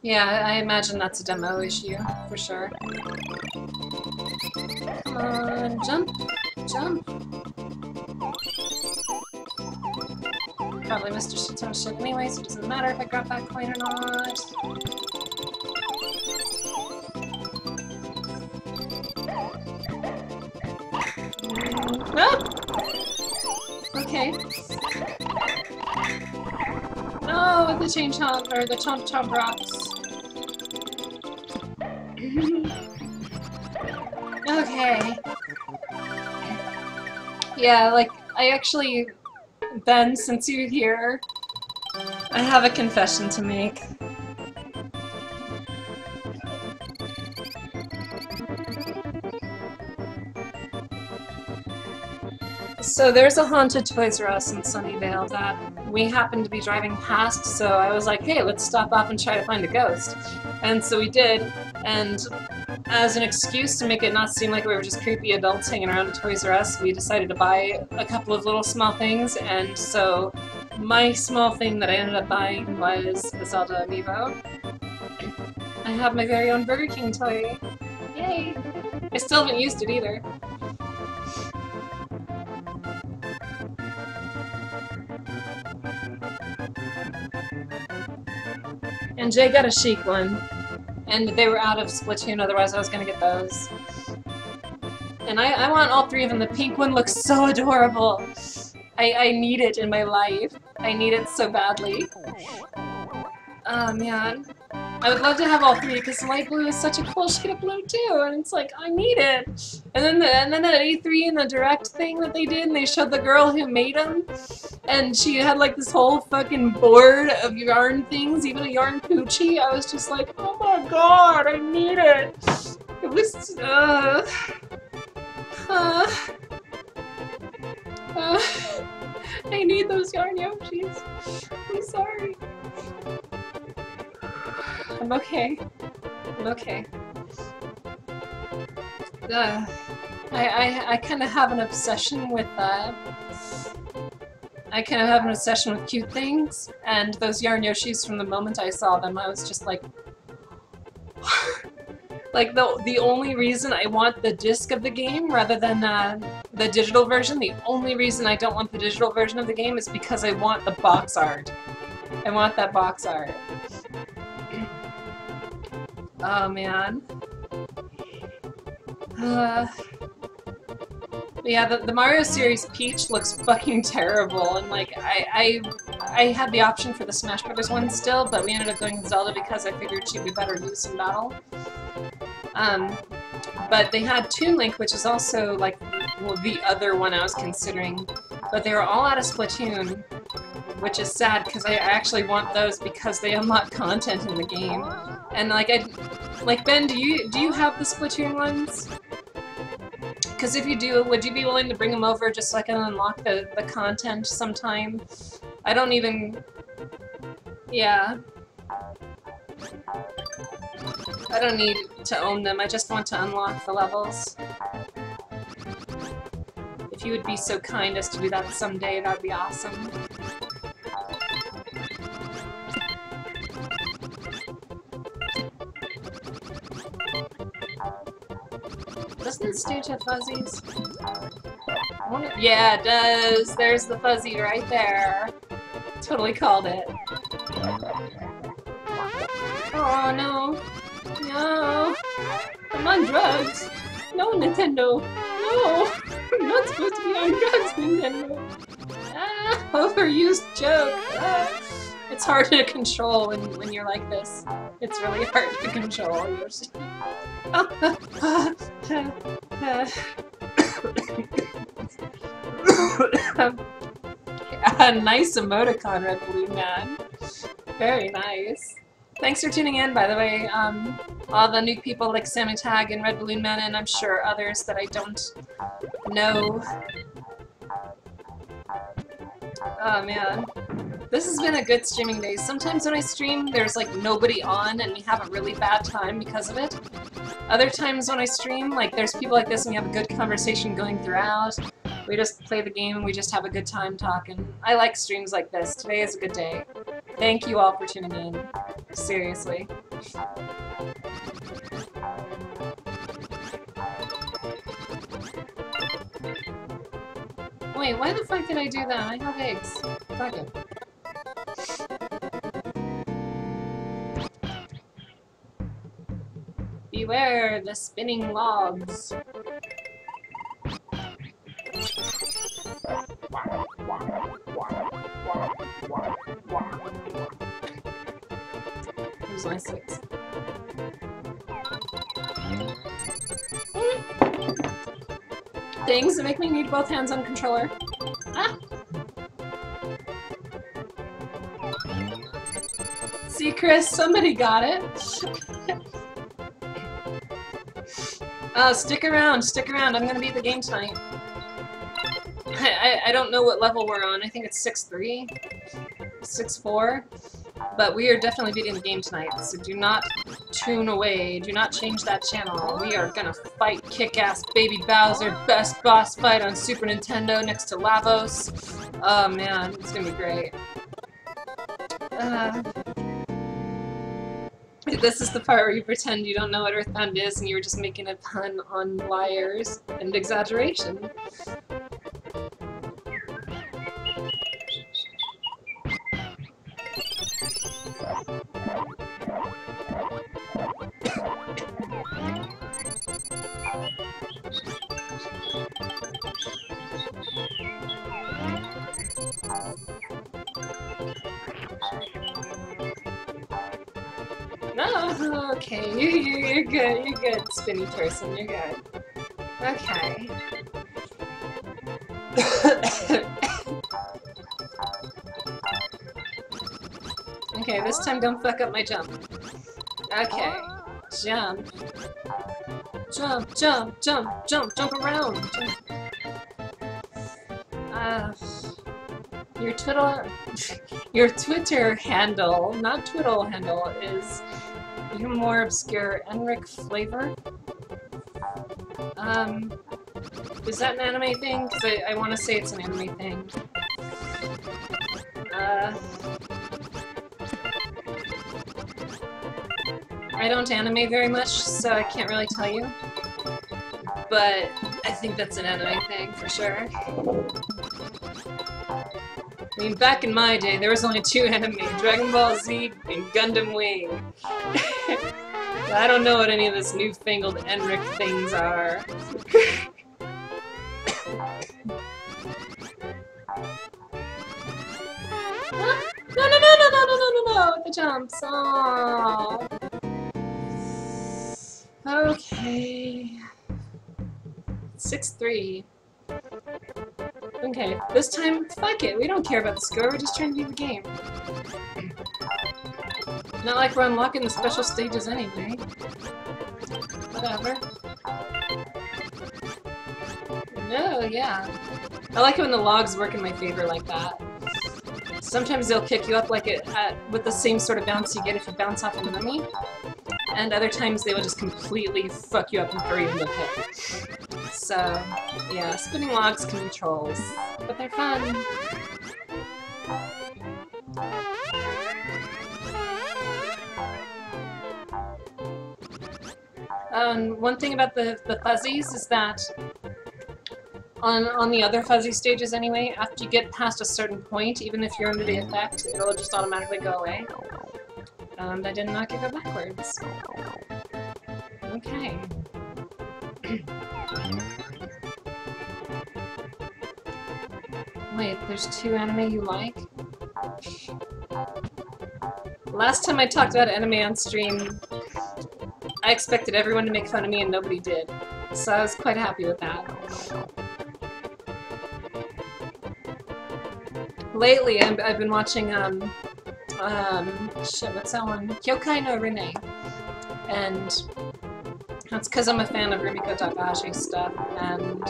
Yeah, I imagine that's a demo issue, for sure. Come on, jump! Jump! Probably missed a shit ton of shit anyway, so it doesn't matter if I grab that coin or not. No! Okay. No, the chain chomp, or the chomp chomp rocks. Okay. Yeah, like, I actually, Ben, since you're here, I have a confession to make. So there's a haunted Toys R Us in Sunnyvale that we happened to be driving past, so I was like, hey, let's stop off and try to find a ghost. And so we did, and as an excuse to make it not seem like we were just creepy adults hanging around at Toys R Us, we decided to buy a couple of little small things, and so my small thing that I ended up buying was the Zelda amiibo. I have my very own Burger King toy. Yay! I still haven't used it either. And Jay got a chic one. And they were out of Splatoon, otherwise I was gonna get those. And I want all three of them. The pink one looks so adorable. I need it in my life. I need it so badly. Oh man. I would love to have all three because light blue is such a cool shade of blue too, and it's like, I need it! And then at E3 in the direct thing that they did, and they showed the girl who made them, and she had like this whole fucking board of yarn things, even a yarn poochie. I was just like, oh my god, I need it! It was, I need those yarn Yoshis. I'm sorry. I'm okay. I'm okay. I kind of have an obsession with cute things, and those yarn Yoshis, from the moment I saw them, I was just like, like the only reason I want the disc of the game rather than the digital version, the only reason I don't want the digital version of the game is because I want the box art. I want that box art. Oh man. Yeah, the Mario series Peach looks fucking terrible, and like I had the option for the Smash Brothers one still, but we ended up going with Zelda because I figured she'd be better used in battle. But they had Toon Link, which is also like, well, the other one I was considering, but they were all out of Splatoon, which is sad because I actually want those because they unlock content in the game. And like Ben, do you have the Splatoon ones? Because if you do, would you be willing to bring them over just so I can unlock the content sometime? I don't even... Yeah. I don't need to own them, I just want to unlock the levels. If you would be so kind as to do that someday, that would be awesome. Doesn't the stage have fuzzies? Yeah, it does! There's the fuzzy right there. Totally called it. Oh no. No. I'm on drugs. No, Nintendo. No. I'm not supposed to be on drugs, Nintendo. Ah, overused joke. Ah. It's hard to control when you're like this. It's really hard to control. Yoshi. Nice emoticon, Red Balloon Man. Very nice. Thanks for tuning in, by the way. All the new people like Sammy Tag and Red Balloon Man, and I'm sure others that I don't know. Oh man. This has been a good streaming day. Sometimes when I stream, there's like nobody on and we have a really bad time because of it. Other times when I stream, like there's people like this and we have a good conversation going throughout. We just play the game and we just have a good time talking. I like streams like this. Today is a good day. Thank you all for tuning in. Seriously. Wait, why the fuck did I do that? I have eggs. Fuck it. Beware the spinning logs. There's my 6. Things that make me need both hands on controller. Ah! See, Chris, somebody got it. Stick around, I'm gonna beat the game tonight. I don't know what level we're on. I think it's 6-3, 6-4, but we are definitely beating the game tonight, so do not tune away, do not change that channel. We are gonna fight kick-ass Baby Bowser, best boss fight on Super Nintendo next to Lavos. Oh man, it's gonna be great. This is the part where you pretend you don't know what Earthbound is and you were just making a pun on liars and exaggeration. No, okay, you're good, spinny person, you're good. Okay. Okay, this time don't fuck up my jump. Okay, jump. Jump, jump, jump, jump, jump around! Your Twitter handle, not Twiddle handle, is your more obscure Enric flavor. Is that an anime thing? Because I want to say it's an anime thing. I don't anime very much, so I can't really tell you. But I think that's an anime thing, for sure. I mean, back in my day, there was only 2 anime, Dragon Ball Z and Gundam Wing. I don't know what any of this newfangled Enric things are. No, the jumps. Aww. Okay. 6-3. Okay, this time, fuck it. We don't care about the score, we're just trying to beat the game. Not like we're unlocking the special stages anyway. Whatever. No, yeah. I like it when the logs work in my favor like that. Sometimes they'll kick you up like with the same sort of bounce you get if you bounce off an enemy. And other times they will just completely fuck you up and throw you into the pit. So, yeah, spinning logs can be trolls, but they're fun. One thing about the fuzzies is that on the other fuzzy stages anyway, after you get past a certain point, even if you're under the effect, it'll just automatically go away. And I did not get go backwards. Okay. Wait, there's 2 anime you like? Last time I talked about anime on stream, I expected everyone to make fun of me and nobody did. So I was quite happy with that. Lately, I've been watching, shit, what's that one? Kyokai no Rene. And that's because I'm a fan of Rumiko Takahashi's stuff, and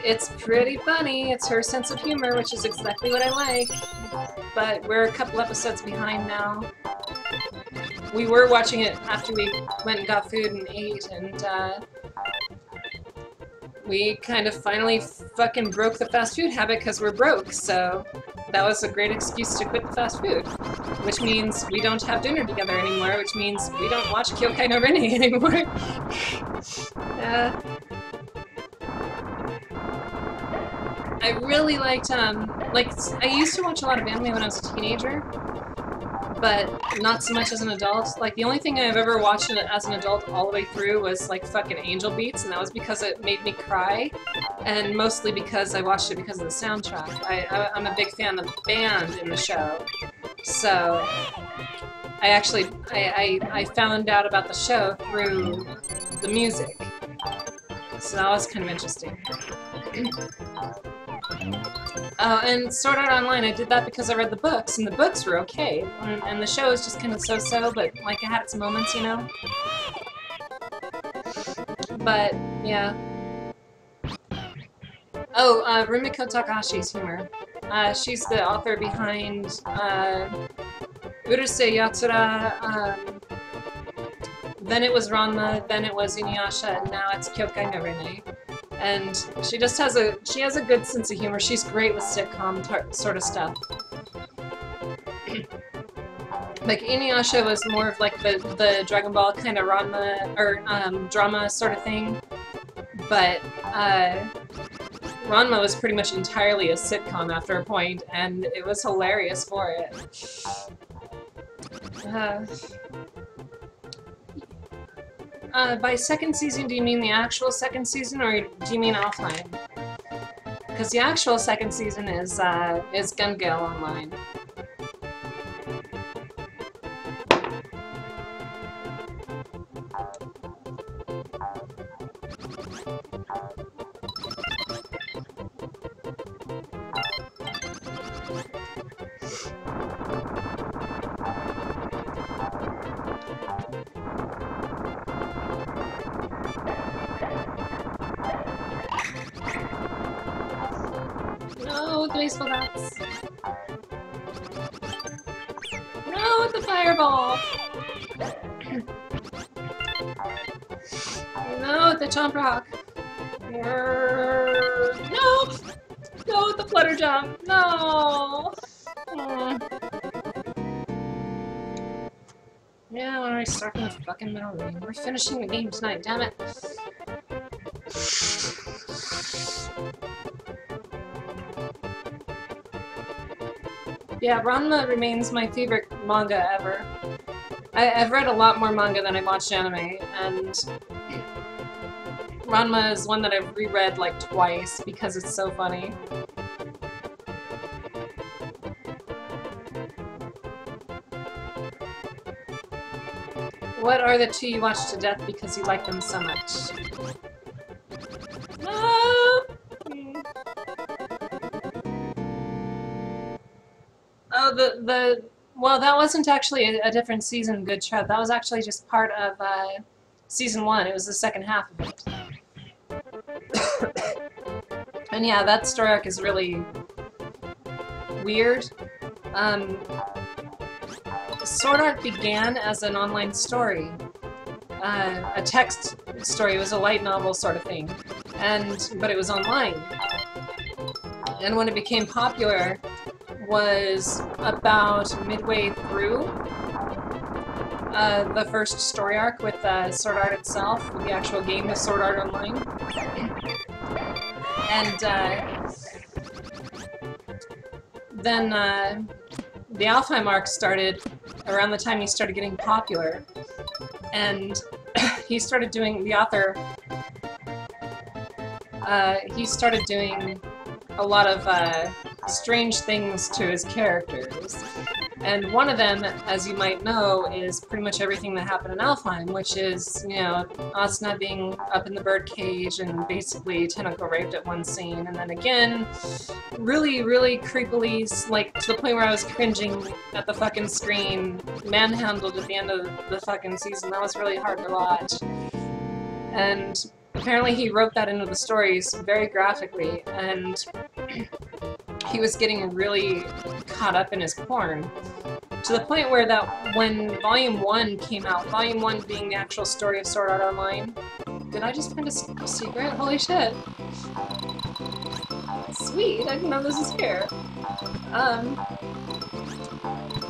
it's pretty funny. It's her sense of humor, which is exactly what I like. But we're a couple episodes behind now. We were watching it after we went and got food and ate, and we kind of finally fucking broke the fast food habit because we're broke, so that was a great excuse to quit the fast food. Which means we don't have dinner together anymore, which means we don't watch Kyokai no Rene anymore. I really liked, I used to watch a lot of anime when I was a teenager, but not so much as an adult. Like, the only thing I've ever watched as an adult all the way through was, like, fucking Angel Beats, and that was because it made me cry, and mostly because I watched it because of the soundtrack. I'm a big fan of the band in the show, so I found out about the show through the music, so that was kind of interesting. Oh, and Sword Art Online, I did that because I read the books, and the books were okay, and the show is just kind of so-so, but, like, it had its moments, you know? But, yeah. Oh, Rumiko Takahashi's humor. She's the author behind, Urusei Yatsura, then it was Ranma, then it was Inuyasha, and now it's Kyokai no Rene. And she just has a good sense of humor. She's great with sitcom sort of stuff. Like, Inuyasha was more of like the Dragon Ball kind of Ranma, or drama sort of thing. But Ranma was pretty much entirely a sitcom after a point, and it was hilarious for it. By second season, do you mean the actual second season, or do you mean offline? Because the actual second season is Gun Gale Online. No, the baseball bats. No, the fireball. No, the jump rock. No! No, the flutter jump. No! Yeah, when I start in the fucking middle lane. We're finishing the game tonight, damn it. Yeah, Ranma remains my favorite manga ever. I've read a lot more manga than I've watched anime, and Ranma is one that I've reread like twice because it's so funny. What are the two you watched to death because you like them so much? Oh, well, that wasn't actually a different season, Good Trev. That was actually just part of season 1. It was the second half of it. And yeah, that story arc is really weird. Sword Art began as an online story. A text story. It was a light novel sort of thing. But it was online. And when it became popular was about midway through the first story arc with Sword Art itself, with the actual game of Sword Art Online. And then the Alfheim arc started around the time he started getting popular. And he started doing, the author, he started doing a lot of strange things to his characters. And one of them, as you might know, is pretty much everything that happened in Alfheim, which is, you know, Asuna being up in the birdcage and basically tentacle raped at one scene, and then again, really, really creepily, like, to the point where I was cringing at the fucking screen, manhandled at the end of the fucking season. That was really hard to watch. And apparently he wrote that into the stories very graphically, and he was getting really caught up in his porn. To the point where that when Volume 1 came out, Volume 1 being the actual story of Sword Art Online. Did I just find a secret? Holy shit. Sweet, I didn't know this was here.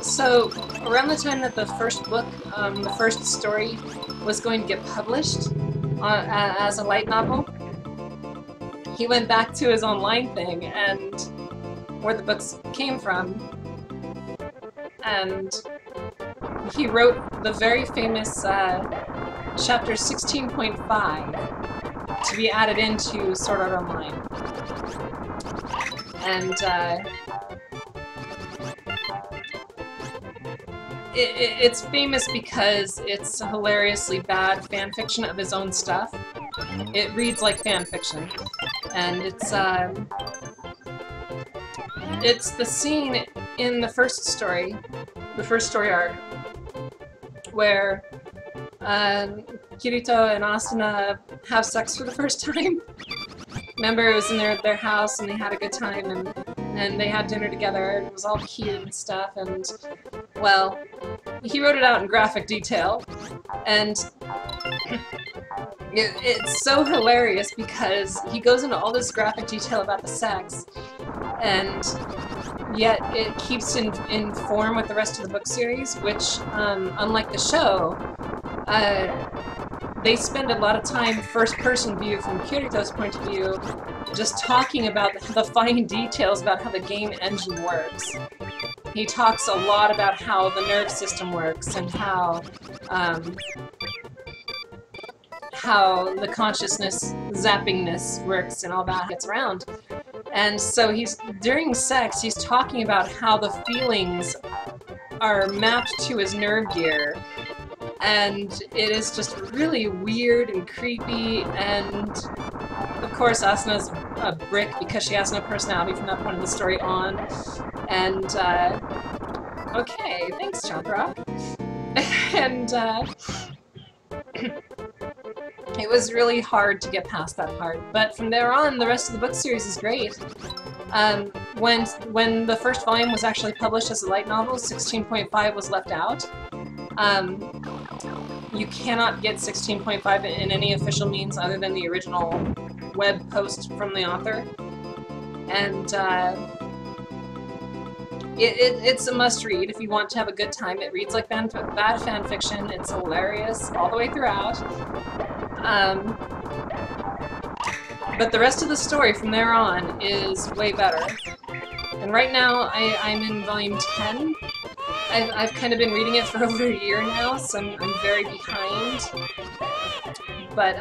So, around the time that the first book, the first story, was going to get published as a light novel, he went back to his online thing and where the books came from, and he wrote the very famous chapter 16.5 to be added into Sword Art Online. And it's famous because it's a hilariously bad fanfiction of his own stuff. It reads like fanfiction, and it's the scene in the first story arc, where Kirito and Asuna have sex for the first time. Remember, it was in their house, and they had a good time, and they had dinner together, and it was all cute and stuff, and, well, he wrote it out in graphic detail, and it's so hilarious because he goes into all this graphic detail about the sex, and yet it keeps in form with the rest of the book series, which, unlike the show, they spend a lot of time first-person view from Kirito's point of view, just talking about the fine details about how the game engine works. He talks a lot about how the nerve system works and how the consciousness zappingness works and all that gets around. And so during sex, he's talking about how the feelings are mapped to his nerve gear. And it is just really weird and creepy, and of course Asuna's a brick because she has no personality from that point of the story on. And, okay, thanks, Chandra. And, it was really hard to get past that part, but from there on, the rest of the book series is great. When the first volume was actually published as a light novel, 16.5 was left out. You cannot get 16.5 in any official means other than the original web post from the author. And it's a must-read if you want to have a good time. It reads like bad fanfiction. It's hilarious all the way throughout. But the rest of the story from there on is way better. And right now I'm in volume 10. I've kind of been reading it for over a year now, so I'm very behind. But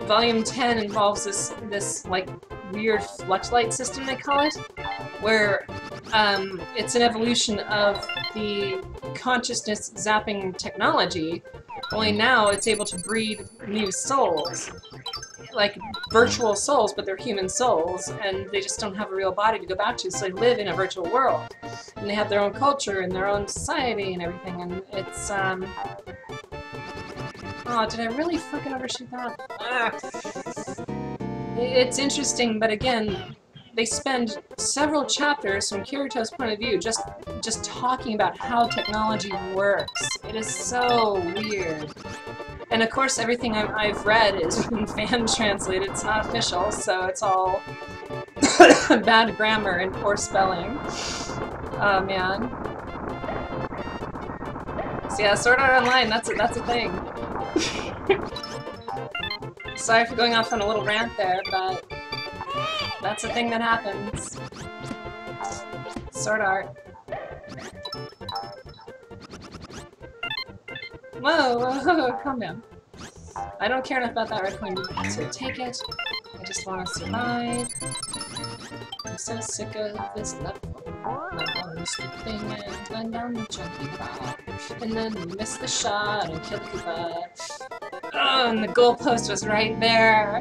volume 10 involves this like weird fluxlight system, they call it, where it's an evolution of the consciousness zapping technology, only now it's able to breed new souls. Like virtual souls, but they're human souls, and they just don't have a real body to go back to, so they live in a virtual world. And they have their own culture and their own society and everything, and it's, oh, did I really fucking overshoot that? Ah. It's interesting, but again, they spend several chapters from Kirito's point of view just talking about how technology works. It is so weird. And of course, everything I've read is fan translated. It's not official, so it's all bad grammar and poor spelling. Oh man. So yeah, Sword Art Online. That's a thing. Sorry for going off on a little rant there, but that's a thing that happens. Sword Art. Whoa, whoa, calm down. I don't care enough about that red coin to take it. I just want to survive. I'm so sick of this level. I'm skipping and run down the jumping bar. And then miss the shot and kill Koopa. Oh, and the goalpost was right there.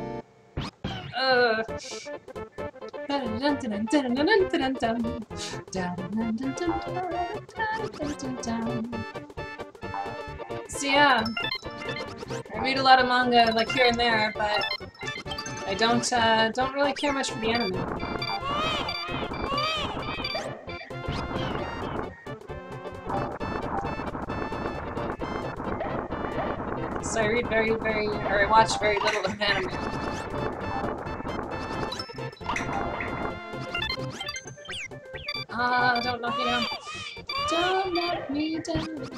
So yeah, I read a lot of manga, like here and there, but I don't really care much for the anime. So I read I watch very little of anime. knock me down. Don't knock me down.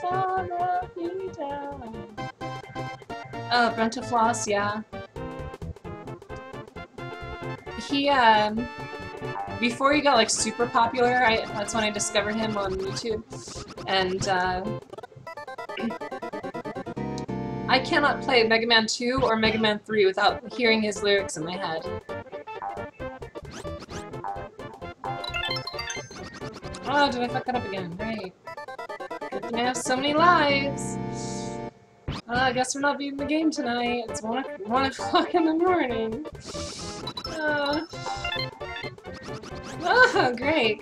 Don't knock me down. Oh, Brentifloss, yeah. He, before he got, like, super popular, that's when I discovered him on YouTube. And, I cannot play Mega Man 2 or Mega Man 3 without hearing his lyrics in my head. Oh, did I fuck that up again? Great. Good thing I have so many lives. I guess we're not beating the game tonight. It's 1 o'clock in the morning. Oh, great.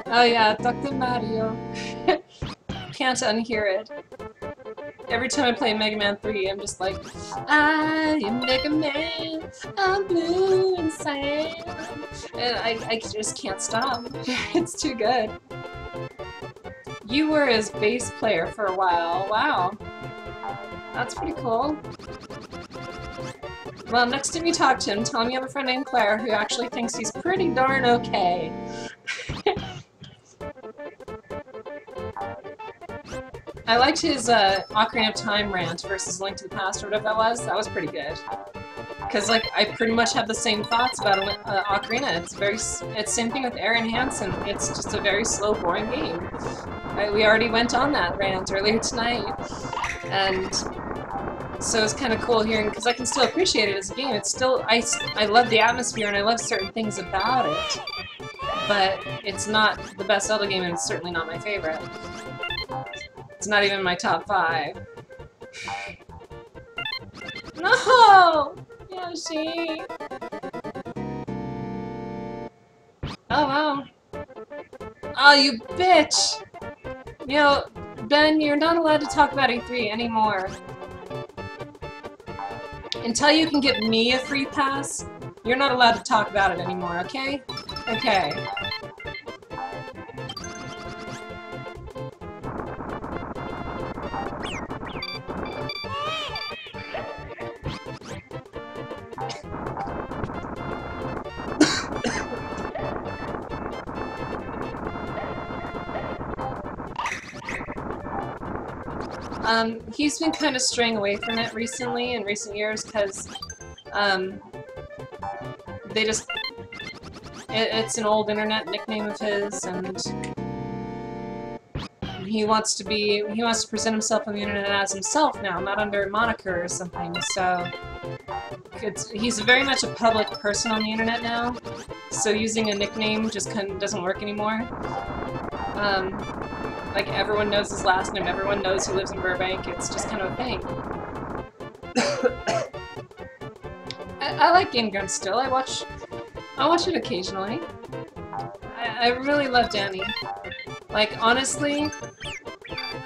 Oh yeah, Dr. Mario. Can't unhear it. Every time I play Mega Man 3, I'm just like, I am Mega Man, I'm blue inside. And I just can't stop. It's too good. You were his bass player for a while. Wow. That's pretty cool. Well, next time you talk to him, tell him you have a friend named Claire who actually thinks he's pretty darn okay. I liked his Ocarina of Time rant versus Link to the Past or whatever that was. That was pretty good. Because, like, I pretty much have the same thoughts about Ocarina. It's same thing with Aaron Hansen. It's just a very slow, boring game. We already went on that rant earlier tonight. And so it's kind of cool hearing, because I can still appreciate it as a game. It's still, I love the atmosphere and I love certain things about it. But it's not the best Zelda game and it's certainly not my favorite. It's not even my top 5. No! Yoshi! Oh, wow. Oh, you bitch! You know, Ben, you're not allowed to talk about E3 anymore. Until you can give me a free pass, you're not allowed to talk about it anymore, okay? Okay. He's been kind of straying away from it recently, in recent years, because, they just... It's an old internet nickname of his, and he wants to present himself on the internet as himself now, not under a moniker or something, so... He's very much a public person on the internet now, so using a nickname just kind of doesn't work anymore. Like, everyone knows his last name, everyone knows he lives in Burbank, it's just kind of a thing. I like Game Grumps still, I watch it occasionally. I really love Danny. Like, honestly,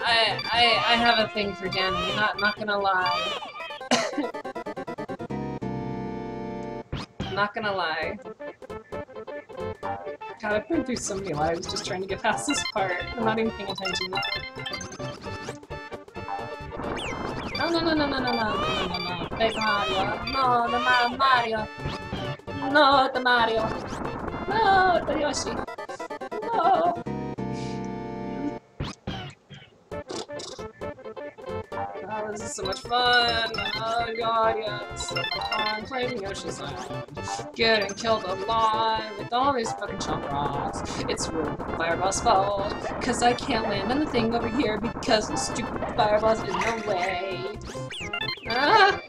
I have a thing for Danny, not gonna lie. Not gonna lie. God, I've been through so many lives just trying to get past this part. I'm not even paying attention. No. Big Mario. No, the Mario. No, the Mario. No, the Yoshi. No. Oh, this is so much fun. Oh god, yeah, it's so much fun playing Yoshi's Island. Getting killed alive with all these fucking chomp rocks. It's really the Fireball's fault, cause I can't land on the thing over here because the stupid Fireball's in the way. Ah!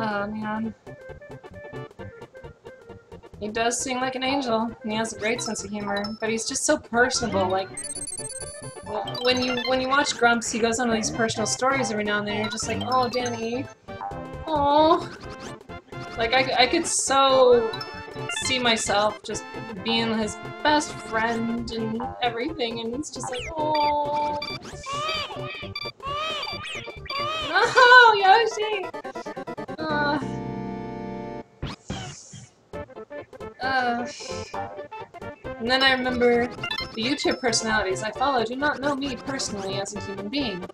Oh man. He does sing like an angel, and he has a great sense of humor, but he's just so personable, like, when you watch Grumps, he goes on these personal stories every now and then, and you're just like, oh, Danny, oh, like, I could so see myself just being his best friend and everything, and it's just like, oh, no, Yoshi! And then I remember the YouTube personalities I follow do not know me personally as a human being.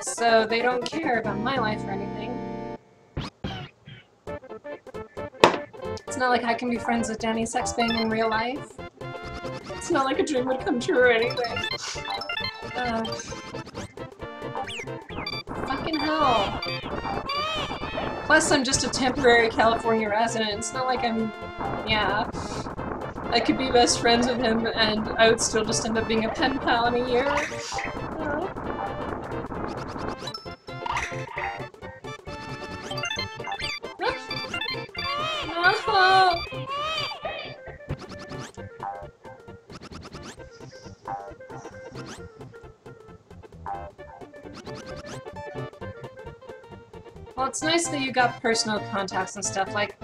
So they don't care about my life or anything. It's not like I can be friends with Danny Sexbang in real life. It's not like a dream would come true or anything. Fucking hell. Plus, I'm just a temporary California resident. It's not like I'm... yeah. I could be best friends with him and I would still just end up being a pen pal in a year. No! Well, it's nice that you got personal contacts and stuff, like,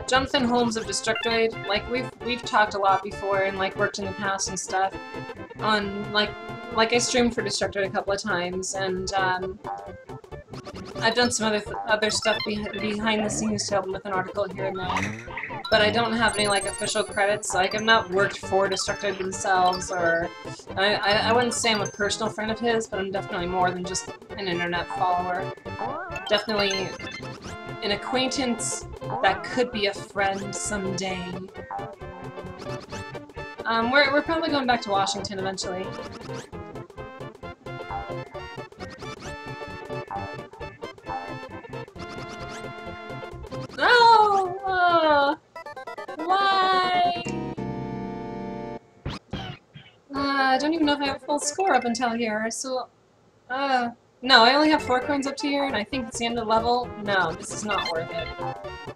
Jonathan Holmes of Destructoid. Like, we've talked a lot before and, like, worked in the past and stuff on, like I streamed for Destructoid a couple of times, and, I've done some other stuff behind the scenes to help him with an article here and there. But I don't have any, like, official credits. Like, I've not worked for Destructoid themselves, or... I wouldn't say I'm a personal friend of his, but I'm definitely more than just an internet follower. Definitely an acquaintance that could be a friend someday. We're probably going back to Washington eventually. No! Why? I don't even know if I have a full score up until here, so... no, I only have 4 coins up to here, and I think it's the end of the level. No, this is not worth it.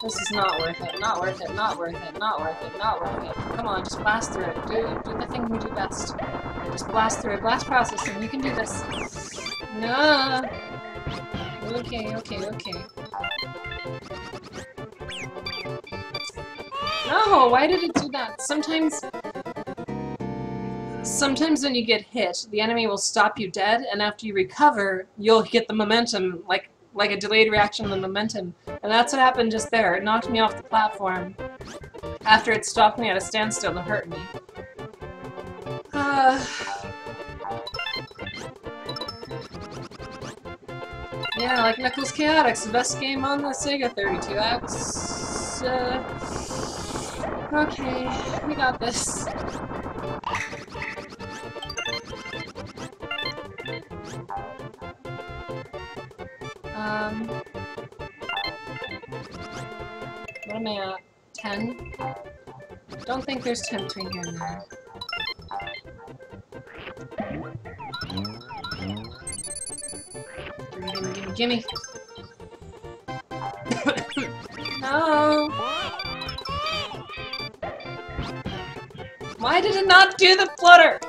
This is not worth it. Not worth it. Not worth it. Not worth it. Not worth it. Come on, just blast through it. Do the thing we do best. Just blast through it. Blast processing. You can do this. No. Okay, okay, okay. No, why did it do that? Sometimes when you get hit, the enemy will stop you dead, and after you recover, you'll get the momentum, like a delayed reaction of the momentum. And that's what happened just there. It knocked me off the platform after it stopped me at a standstill to hurt me. Yeah, like Knuckles Chaotix, the best game on the Sega 32X. Okay, we got this. What am I at? 10? Don't think there's 10 between here and there. Gimme. No! Why did it not do the flutter?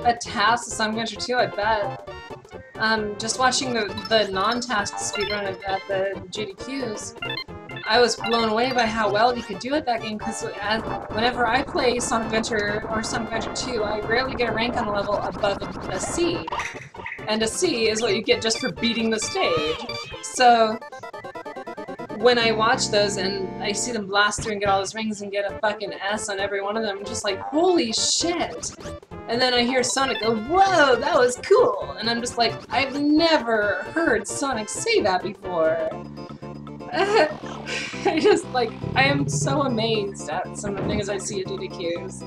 A task, Sun Adventure 2, I bet. Just watching the non-task speedrun at the GDQs, I was blown away by how well you could do at that game, because whenever I play Sonic Adventure or Sonic Adventure 2, I rarely get a rank on the level above a C. And a C is what you get just for beating the stage. So, when I watch those and I see them blast through and get all those rings and get a fucking S on every one of them, I'm just like, holy shit! And then I hear Sonic go, whoa, that was cool! And I'm just like, I've never heard Sonic say that before. I just, like, I am so amazed at some of the things I see at DDQs.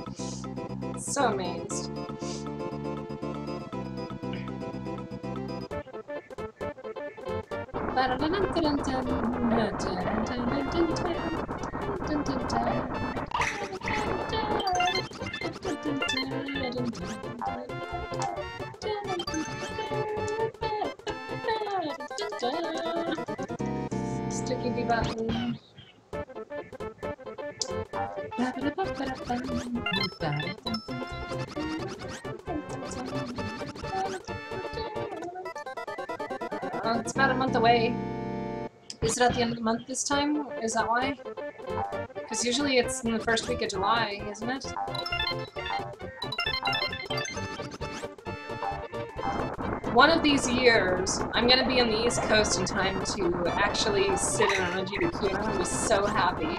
So amazed. Sticky D button. It's about a month away. Is it at the end of the month this time? Is that why? Because usually it's in the first week of July, isn't it? one of these years, I'm gonna be on the East Coast in time to actually sit in on a GBQ, and I'm gonna be so happy.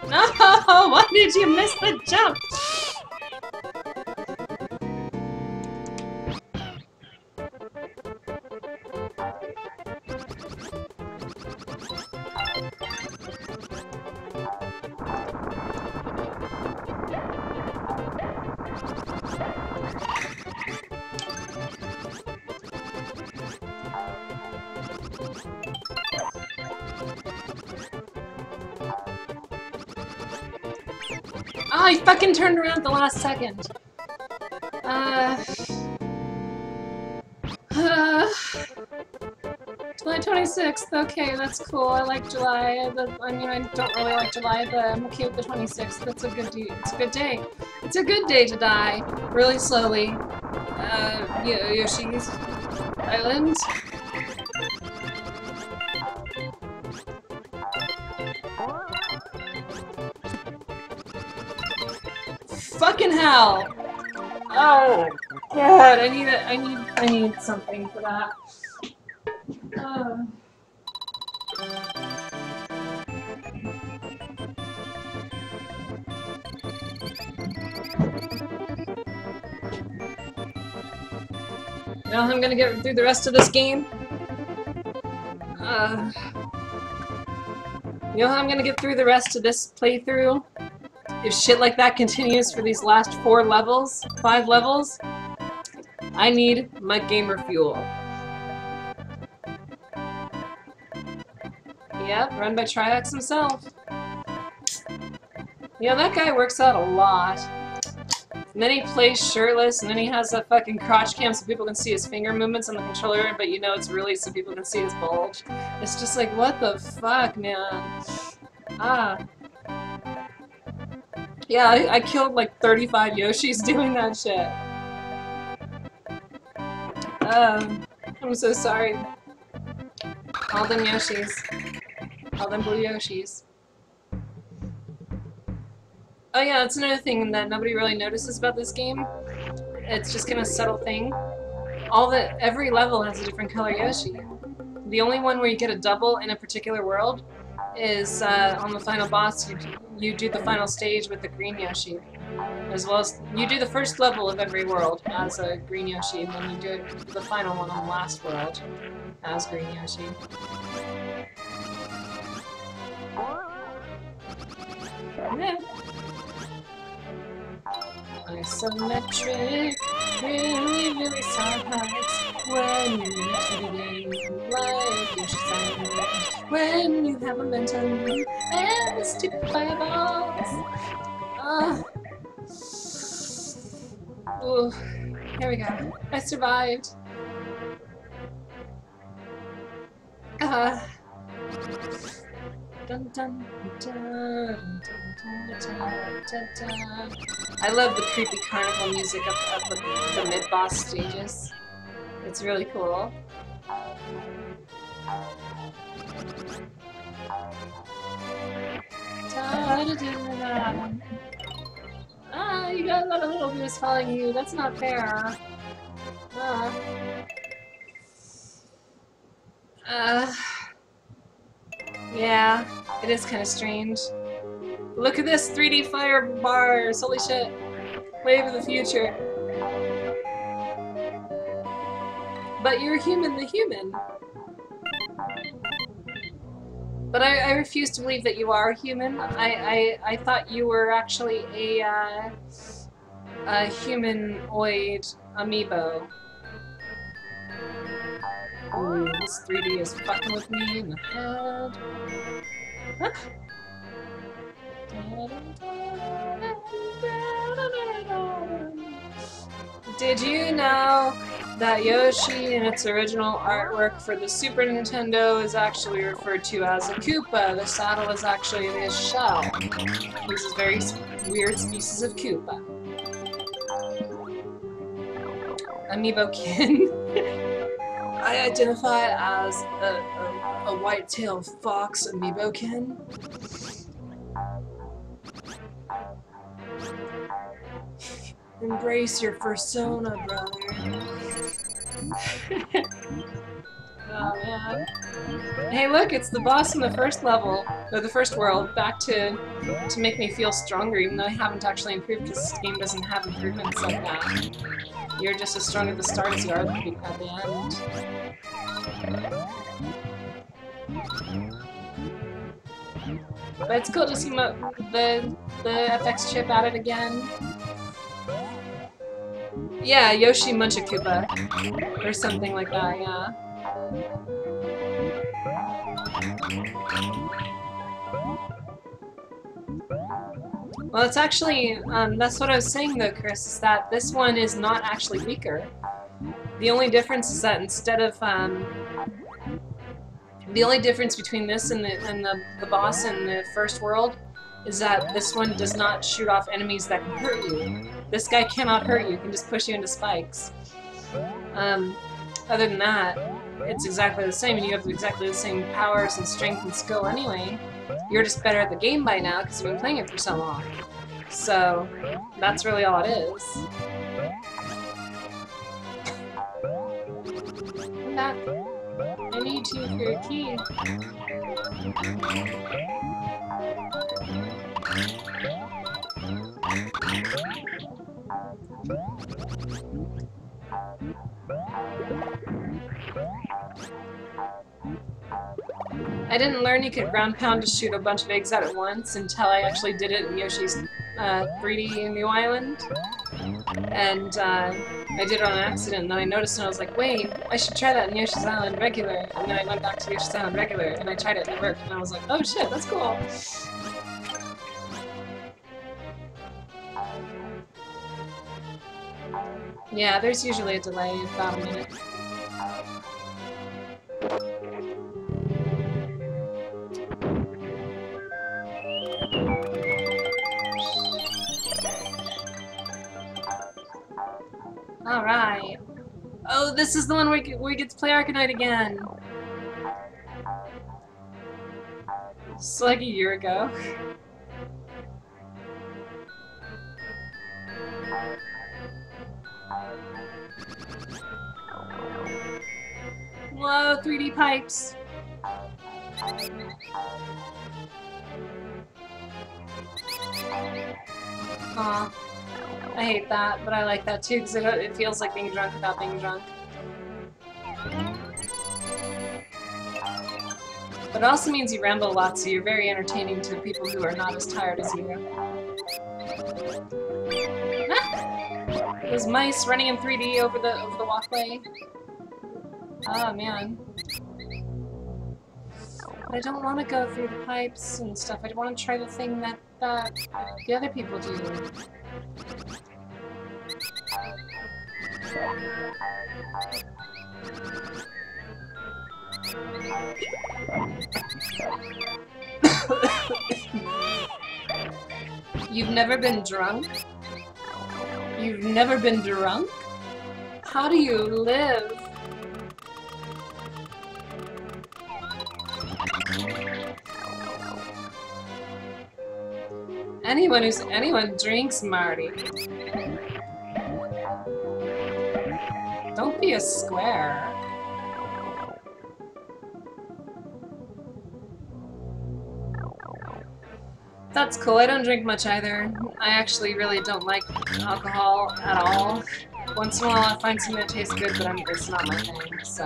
No! Why did you miss the jump? Oh, I fucking turned around at the last second. July 26th. Okay, that's cool. I like July. I mean, I don't really like July, but I'm okay with the 26th. That's a good day. It's a good day. It's a good day to die. Really slowly. Yoshi's Island. Fucking hell! Oh god, I need something for that. You know how I'm gonna get through the rest of this game? You know how I'm gonna get through the rest of this playthrough? If shit like that continues for these last 5 levels, I need my gamer fuel. Yep, run by Triax himself. Yeah, that guy works out a lot. And then he plays shirtless, and then he has a fucking crotch cam so people can see his finger movements on the controller, but you know it's really so people can see his bulge. It's just like, what the fuck, man? Yeah, I killed like 35 Yoshis doing that shit. I'm so sorry. All them Yoshis. All them blue Yoshis. Oh yeah, that's another thing that nobody really notices about this game. It's just kind of a subtle thing. Every level has a different color Yoshi. The only one where you get a double in a particular world is on the final boss. You do the final stage with the green Yoshi, as well as you do the first level of every world as a green Yoshi, and then you do the final one on the last world as green Yoshi. Yeah. Isometric really sucks when you need to be like Yoshi's Island. When you have momentum and the stupid fireballs. Ooh, here we go. I survived. Dun, dun, dun, dun, dun, dun, dun. I love the creepy carnival music of the mid-boss stages. It's really cool. You got a lot of little dudes following you. That's not fair. Yeah, it is kind of strange. Look at this 3D fire bars. Holy shit. Wave of the future. But you're human the human. But I refuse to believe that you are human. I thought you were actually a humanoid amiibo. Ooh, this 3D is fucking with me in the head. Huh? Did you know that Yoshi in its original artwork for the Super Nintendo is actually referred to as a Koopa? The saddle is actually his shell. This is very weird species of Koopa. Amiibo-kin. I identify as a a white-tailed fox amiibo-kin? Embrace your persona, brother. Oh man. Hey look, it's the boss in the first level, or the first world, back to make me feel stronger, even though I haven't actually improved because this game doesn't have improvements like that. You're just as strong at the start as you are at the end. But it's cool to see the FX chip at it again. Yeah, Yoshi Munchakoopa. Or something like that, yeah. Well, it's actually, that's what I was saying though, Chris, is that this one is not actually weaker. The only difference is that instead of, the only difference between this and the boss in the first world is that this one does not shoot off enemies that can hurt you. This guy cannot hurt you, he can just push you into spikes. Other than that, it's exactly the same, and you have exactly the same powers and strength and skill anyway. You're just better at the game by now because you've been playing it for so long. So, that's really all it is. Come back. I need you for your key. I didn't learn you could ground pound to shoot a bunch of eggs out at once until I actually did it in Yoshi's 3D New Island. And I did it on accident, and then I noticed and I was like, wait, I should try that in Yoshi's Island regular. And then I went back to Yoshi's Island regular, and I tried it and it worked, and I was like, oh shit, that's cool. Yeah, there's usually a delay of about a minute. Alright. Oh, this is the one where we get to play Arcanite again. It's like a year ago. Whoa, 3D pipes. Aw. I hate that, but I like that too because it feels like being drunk without being drunk. But it also means you ramble a lot, so you're very entertaining to people who are not as tired as you. Ah! Those mice running in 3D over the walkway. Oh man. But I don't want to go through the pipes and stuff. I want to try the thing that the other people do. You've never been drunk? You've never been drunk? How do you live? Anyone drinks, Marty. Don't be a square. That's cool. I don't drink much either. I actually really don't like alcohol at all. Once in a while I find something that tastes good, but it's not my thing, so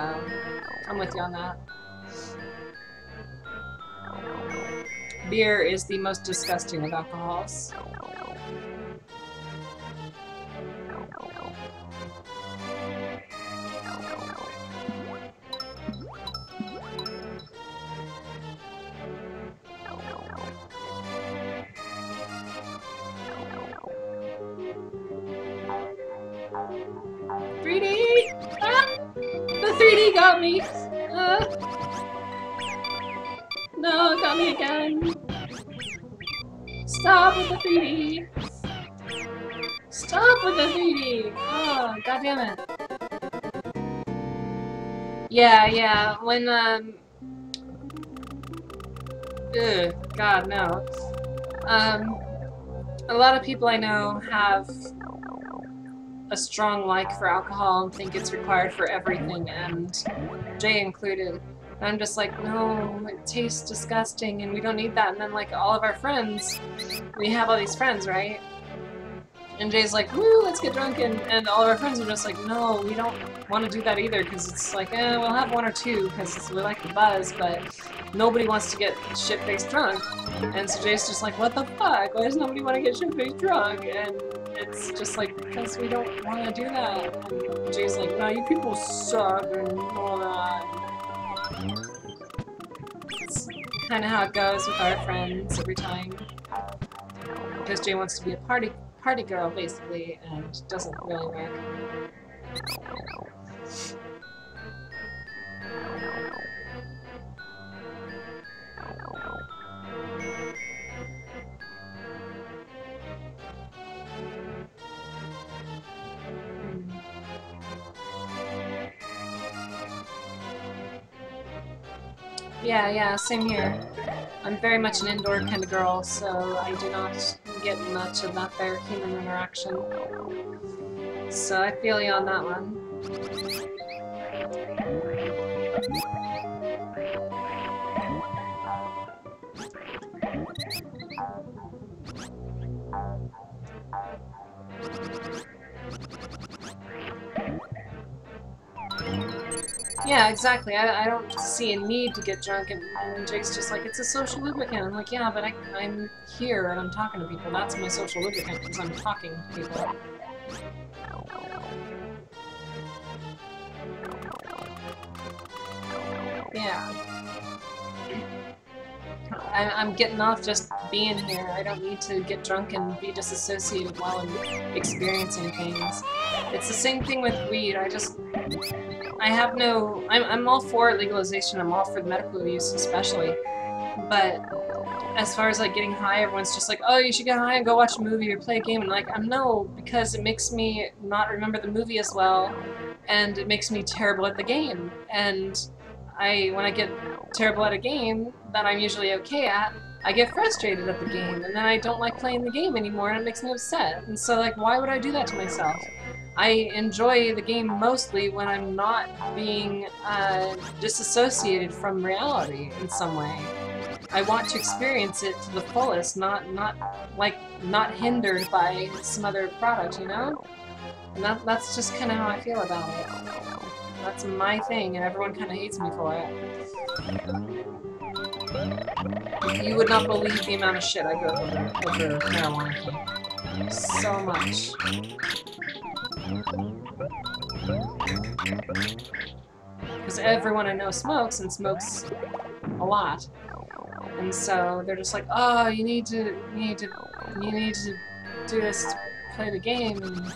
I'm with you on that. Beer is the most disgusting of alcohols. The 3D got me! No, it got me again! Stop with the 3D! Stop with the 3D! Oh, goddammit. Yeah, when Ugh, God, no. A lot of people I know have a strong like for alcohol and think it's required for everything, and Jay included. And I'm just like, no, it tastes disgusting and we don't need that. And then like all of our friends, we have all these friends, right? And Jay's like, woo, let's get drunk, and all of our friends are just like, no, we don't want to do that either, because it's like, we'll have one or two, because we like the buzz, but nobody wants to get shit-faced drunk. And so Jay's just like, what the fuck? Why does nobody want to get shit-faced drunk? And it's just like, because we don't want to do that. And Jay's like, no, you people suck, and all that. It's kind of how it goes with our friends every time. Because Jay wants to be a party girl, basically, and doesn't really work. Yeah, same here. I'm very much an indoor kind of girl, so I do not get much of that there human interaction. So I feel you on that one. Yeah, exactly. I don't see a need to get drunk, and Jake's just like, it's a social lubricant. I'm like, yeah, but I'm here and I'm talking to people. That's my social lubricant, because I'm talking to people. Yeah. I'm getting off just being here. I don't need to get drunk and be disassociated while I'm experiencing things. It's the same thing with weed. I have no... I'm all for legalization. I'm all for the medical use especially. But as far as like getting high, everyone's just like, oh, you should get high and go watch a movie or play a game. And like, no, because it makes me not remember the movie as well, and it makes me terrible at the game. And when I get terrible at a game that I'm usually okay at, I get frustrated at the game, and then I don't like playing the game anymore, and it makes me upset. And so, like, why would I do that to myself? I enjoy the game mostly when I'm not being disassociated from reality in some way. I want to experience it to the fullest, not hindered by some other product, you know? And that's just kind of how I feel about it. That's my thing, and everyone kind of hates me for it. You would not believe the amount of shit I go over marijuana. So much. Because everyone I know smokes, and smokes a lot. And so they're just like, oh, you need to do this to play the game, and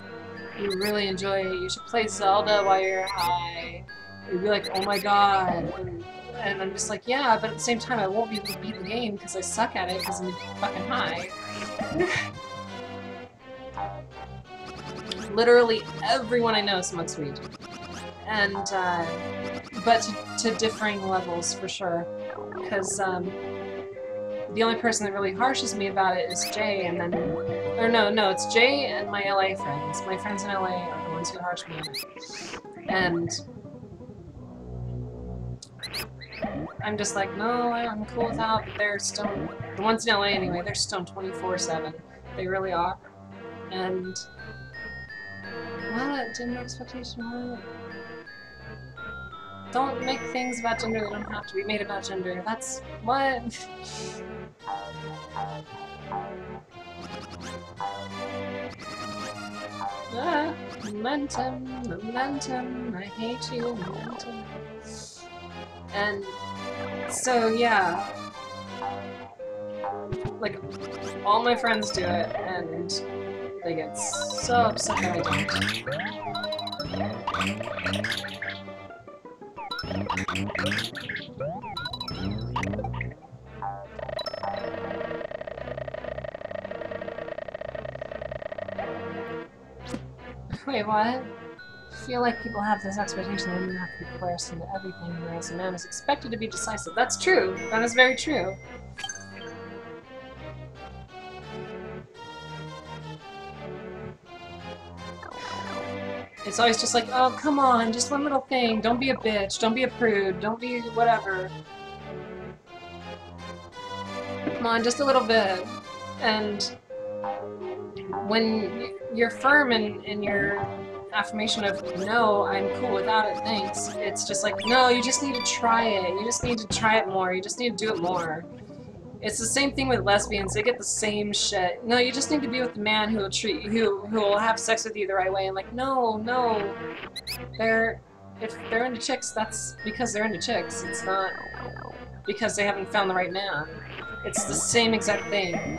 you really enjoy it. You should play Zelda while you're high. You'd be like, oh my god. And I'm just like, yeah, but at the same time I won't be able to beat the game because I suck at it because I'm fucking high. Literally everyone I know smokes weed. And, but to differing levels for sure. Because, the only person that really harshes me about it is Jay, and then... Or no, it's Jay and my LA friends. My friends in LA are the ones who harsh me. And... I'm just like, no, I'm cool without, but they're stoned. The ones in LA anyway, they're stoned 24/7. They really are. And... What? Gender expectation? What? Don't make things about gender that don't have to be made about gender. That's... what? Ah, momentum, I hate you, momentum. And so, yeah. Like, all my friends do it, and they get so upset that I don't. Wait, what? I feel like people have this expectation that women have to be coerced into everything, whereas a man is expected to be decisive. That's true. That is very true. It's always just like, oh, come on, just one little thing. Don't be a bitch. Don't be a prude. Don't be whatever. Come on, just a little bit. And when you're firm in your affirmation of, no, I'm cool without it, thanks, it's just like, no, you just need to try it. You just need to try it more. You just need to do it more. It's the same thing with lesbians. They get the same shit. No, you just need to be with the man who will treat you, who will have sex with you the right way. And like, no, no. If they're into chicks, that's because they're into chicks. It's not because they haven't found the right man. It's the same exact thing.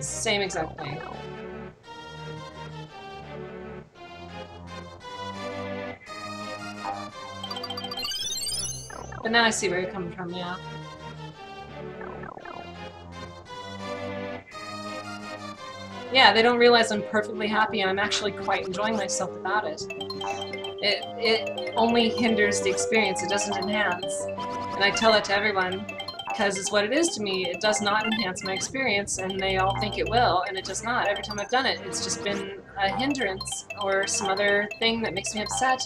Same exact thing. But now I see where you're coming from, yeah. Yeah, they don't realize I'm perfectly happy and I'm actually quite enjoying myself about it. It only hinders the experience, it doesn't enhance. And I tell that to everyone, because it's what it is to me. It does not enhance my experience, and they all think it will, and it does not. Every time I've done it, it's just been a hindrance, or some other thing that makes me upset,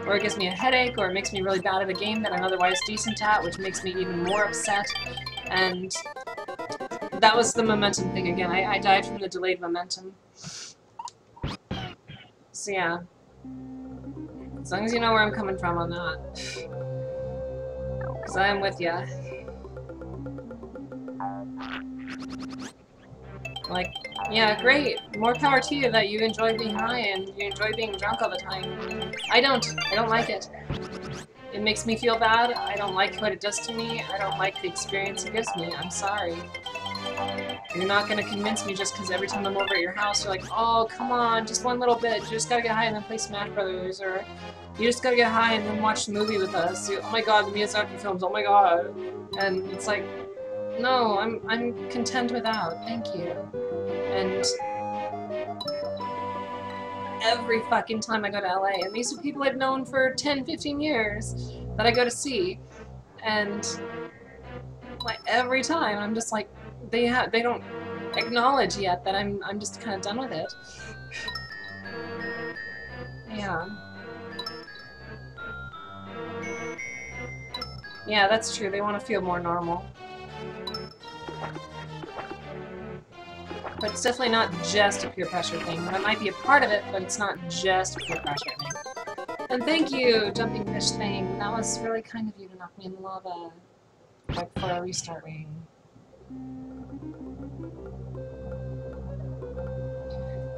or it gives me a headache, or it makes me really bad at a game that I'm otherwise decent at, which makes me even more upset. And that was the momentum thing again. I died from the delayed momentum. So yeah. As long as you know where I'm coming from on that. Because I am with ya. Like, yeah, great. More power to you that you enjoy being high and you enjoy being drunk all the time. I don't. I don't like it. It makes me feel bad. I don't like what it does to me. I don't like the experience it gives me. I'm sorry. You're not gonna convince me just because every time I'm over at your house, you're like, oh, come on, just one little bit. You just gotta get high and then play Smash Brothers, or you just gotta get high and then watch the movie with us. Oh my god, the Miyazaki films, oh my god. And it's like, no, I'm content without, thank you. And every fucking time I go to LA, and these are people I've known for 10, 15 years that I go to see, and like every time I'm just like, they don't acknowledge yet that I'm just kind of done with it. Yeah. Yeah, that's true. They want to feel more normal. But it's definitely not just a peer pressure thing. That might be a part of it, but it's not just a peer pressure thing. And thank you, Jumping Fish thing. That was really kind of you to knock me in the lava right before our restart ring.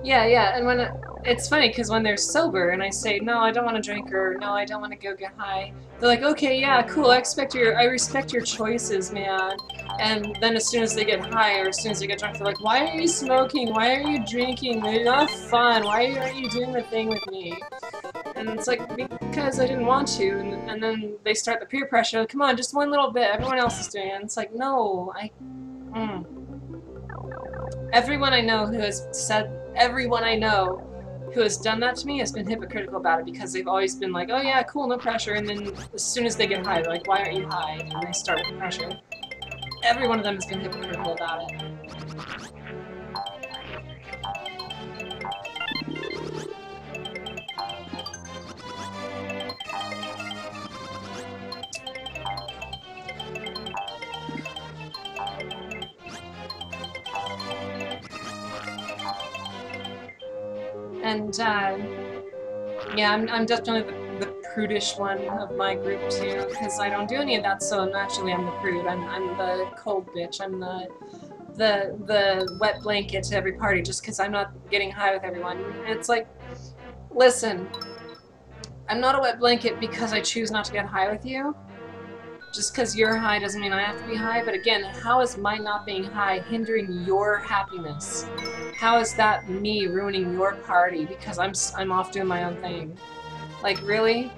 Yeah, yeah, and when it's funny because when they're sober and I say no, I don't want to drink, or no, I don't want to go get high, they're like, okay, yeah, cool, I respect your choices, man. And then as soon as they get high or as soon as they get drunk, they're like, why are you smoking? Why are you drinking? They're not fun. Why aren't you doing the thing with me? And it's like, because I didn't want to. And then they start the peer pressure. Come on, just one little bit. Everyone else is doing it. And it's like, no, Everyone I know who has said, everyone I know who has done that to me has been hypocritical about it, because they've always been like, oh yeah, cool, no pressure, and then as soon as they get high, they're like, why aren't you high? And they start with the pressure. Every one of them has been hypocritical about it. And, yeah, I'm definitely the prudish one of my group, too, because I don't do any of that, so naturally I'm the prude. I'm the cold bitch. I'm the wet blanket to every party, just because I'm not getting high with everyone. And it's like, listen, I'm not a wet blanket because I choose not to get high with you. Just because you're high doesn't mean I have to be high, but again, how is my not being high hindering your happiness? How is that me ruining your party because I'm off doing my own thing? Like, really?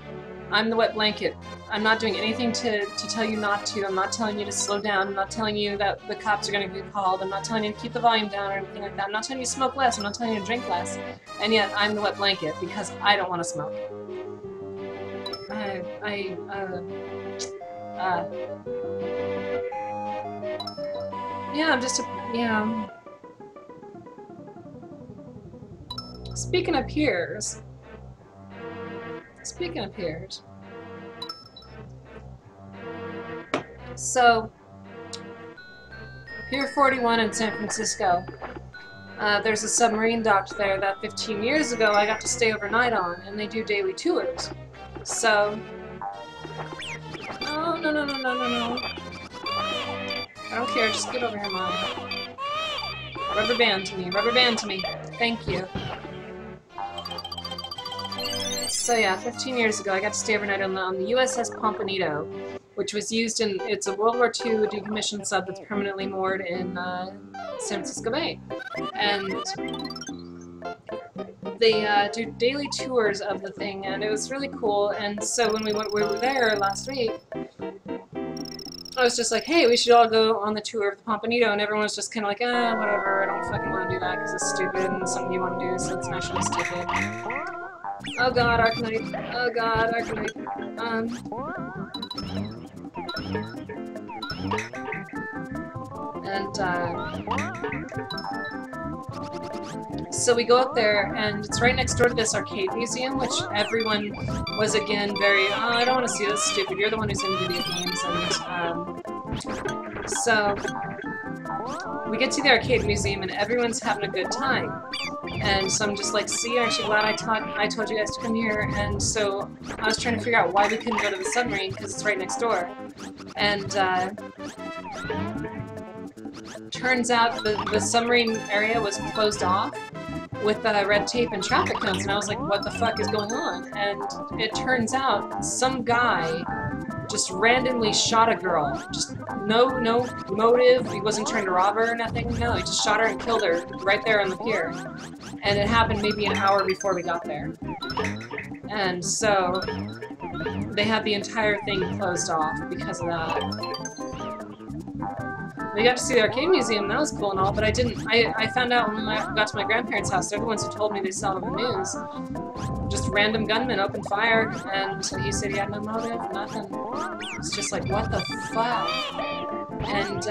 I'm the wet blanket. I'm not doing anything to tell you not to. I'm not telling you to slow down. I'm not telling you that the cops are going to get called. I'm not telling you to keep the volume down or anything like that. I'm not telling you to smoke less. I'm not telling you to drink less. And yet, I'm the wet blanket because I don't want to smoke. Yeah, I'm just a, yeah. Speaking of peers. So, Pier 41 in San Francisco. There's a submarine docked there that 15 years ago I got to stay overnight on, and they do daily tours. So... Oh, no, no, no, no, no, no. I don't care, just get over here, Mom. Rubber band to me, rubber band to me. Thank you. So yeah, 15 years ago I got to stay overnight on the USS Pompano, which was used in, it's a World War II decommissioned sub that's permanently moored in San Francisco Bay. And they do daily tours of the thing, and it was really cool. And so when we were there last week, I was just like, hey, we should all go on the tour of the Pompano, and everyone was just kind of like, whatever, I don't fucking want to do that because it's stupid and something you want to do, so it's naturally stupid. Oh god, Arcanite. Oh god, Arcanite. So we go up there, and it's right next door to this arcade museum, which everyone was again very, oh, I don't want to see this, stupid, you're the one who's into video games, and so we get to the arcade museum, and everyone's having a good time. And so I'm just like, see, aren't you glad I told you guys to come here? And so I was trying to figure out why we couldn't go to the submarine, because it's right next door. And turns out the submarine area was closed off with red tape and traffic cones, and I was like, what the fuck is going on? And it turns out some guy just randomly shot a girl. Just no motive. He wasn't trying to rob her or nothing. No, he just shot her and killed her right there on the pier. And it happened maybe an hour before we got there. And so they had the entire thing closed off because of that. We got to see the arcade museum, that was cool and all, but I found out when I got to my grandparents' house, they're the ones who told me they saw it on the news. Just random gunmen opened fire, and he said he had no motive, nothing. It's just like, what the fuck? And,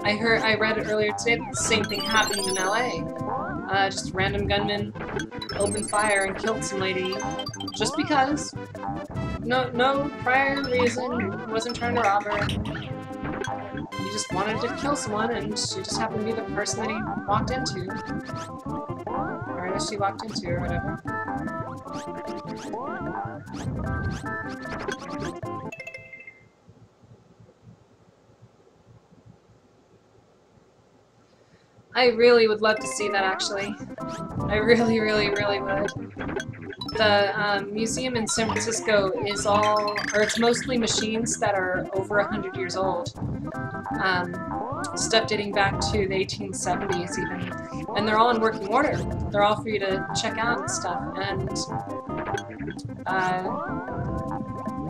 I read earlier today that the same thing happened in LA. Just random gunmen opened fire and killed some lady, just because. No prior reason, wasn't trying to rob her. He just wanted to kill someone, and she just happened to be the person that he walked into. Or that she walked into, or whatever. I really would love to see that, actually. I really, really, really would. The museum in San Francisco is it's mostly machines that are over 100 years old. Stuff dating back to the 1870s even. And they're all in working order. They're all for you to check out and stuff. And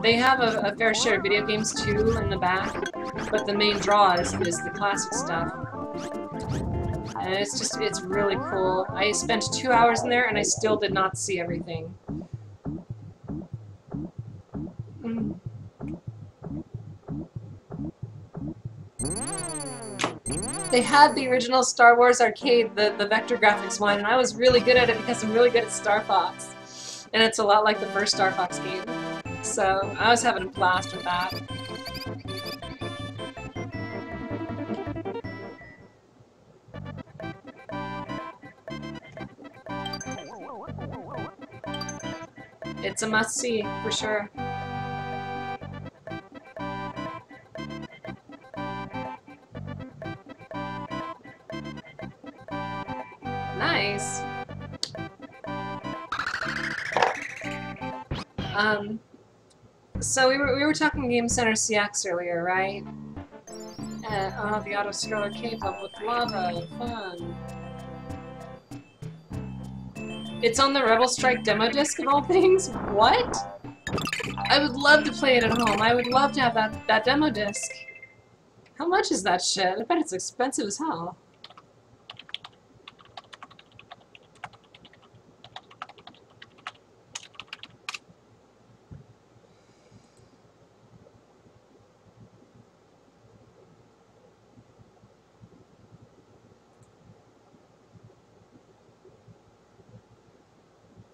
they have a fair share of video games too in the back, but the main draw is the classic stuff. And it's really cool. I spent 2 hours in there and I still did not see everything. They had the original Star Wars arcade, the vector graphics one, and I was really good at it because I'm really good at Star Fox. And it's a lot like the first Star Fox game. So I was having a blast with that. It's a must-see, for sure. Nice. So we were talking Game Center CX earlier, right? Oh, the auto-scroller cave level with lava, fun. It's on the Rebel Strike demo disc of all things? What? I would love to play it at home. I would love to have that demo disc. How much is that shit? I bet it's expensive as hell.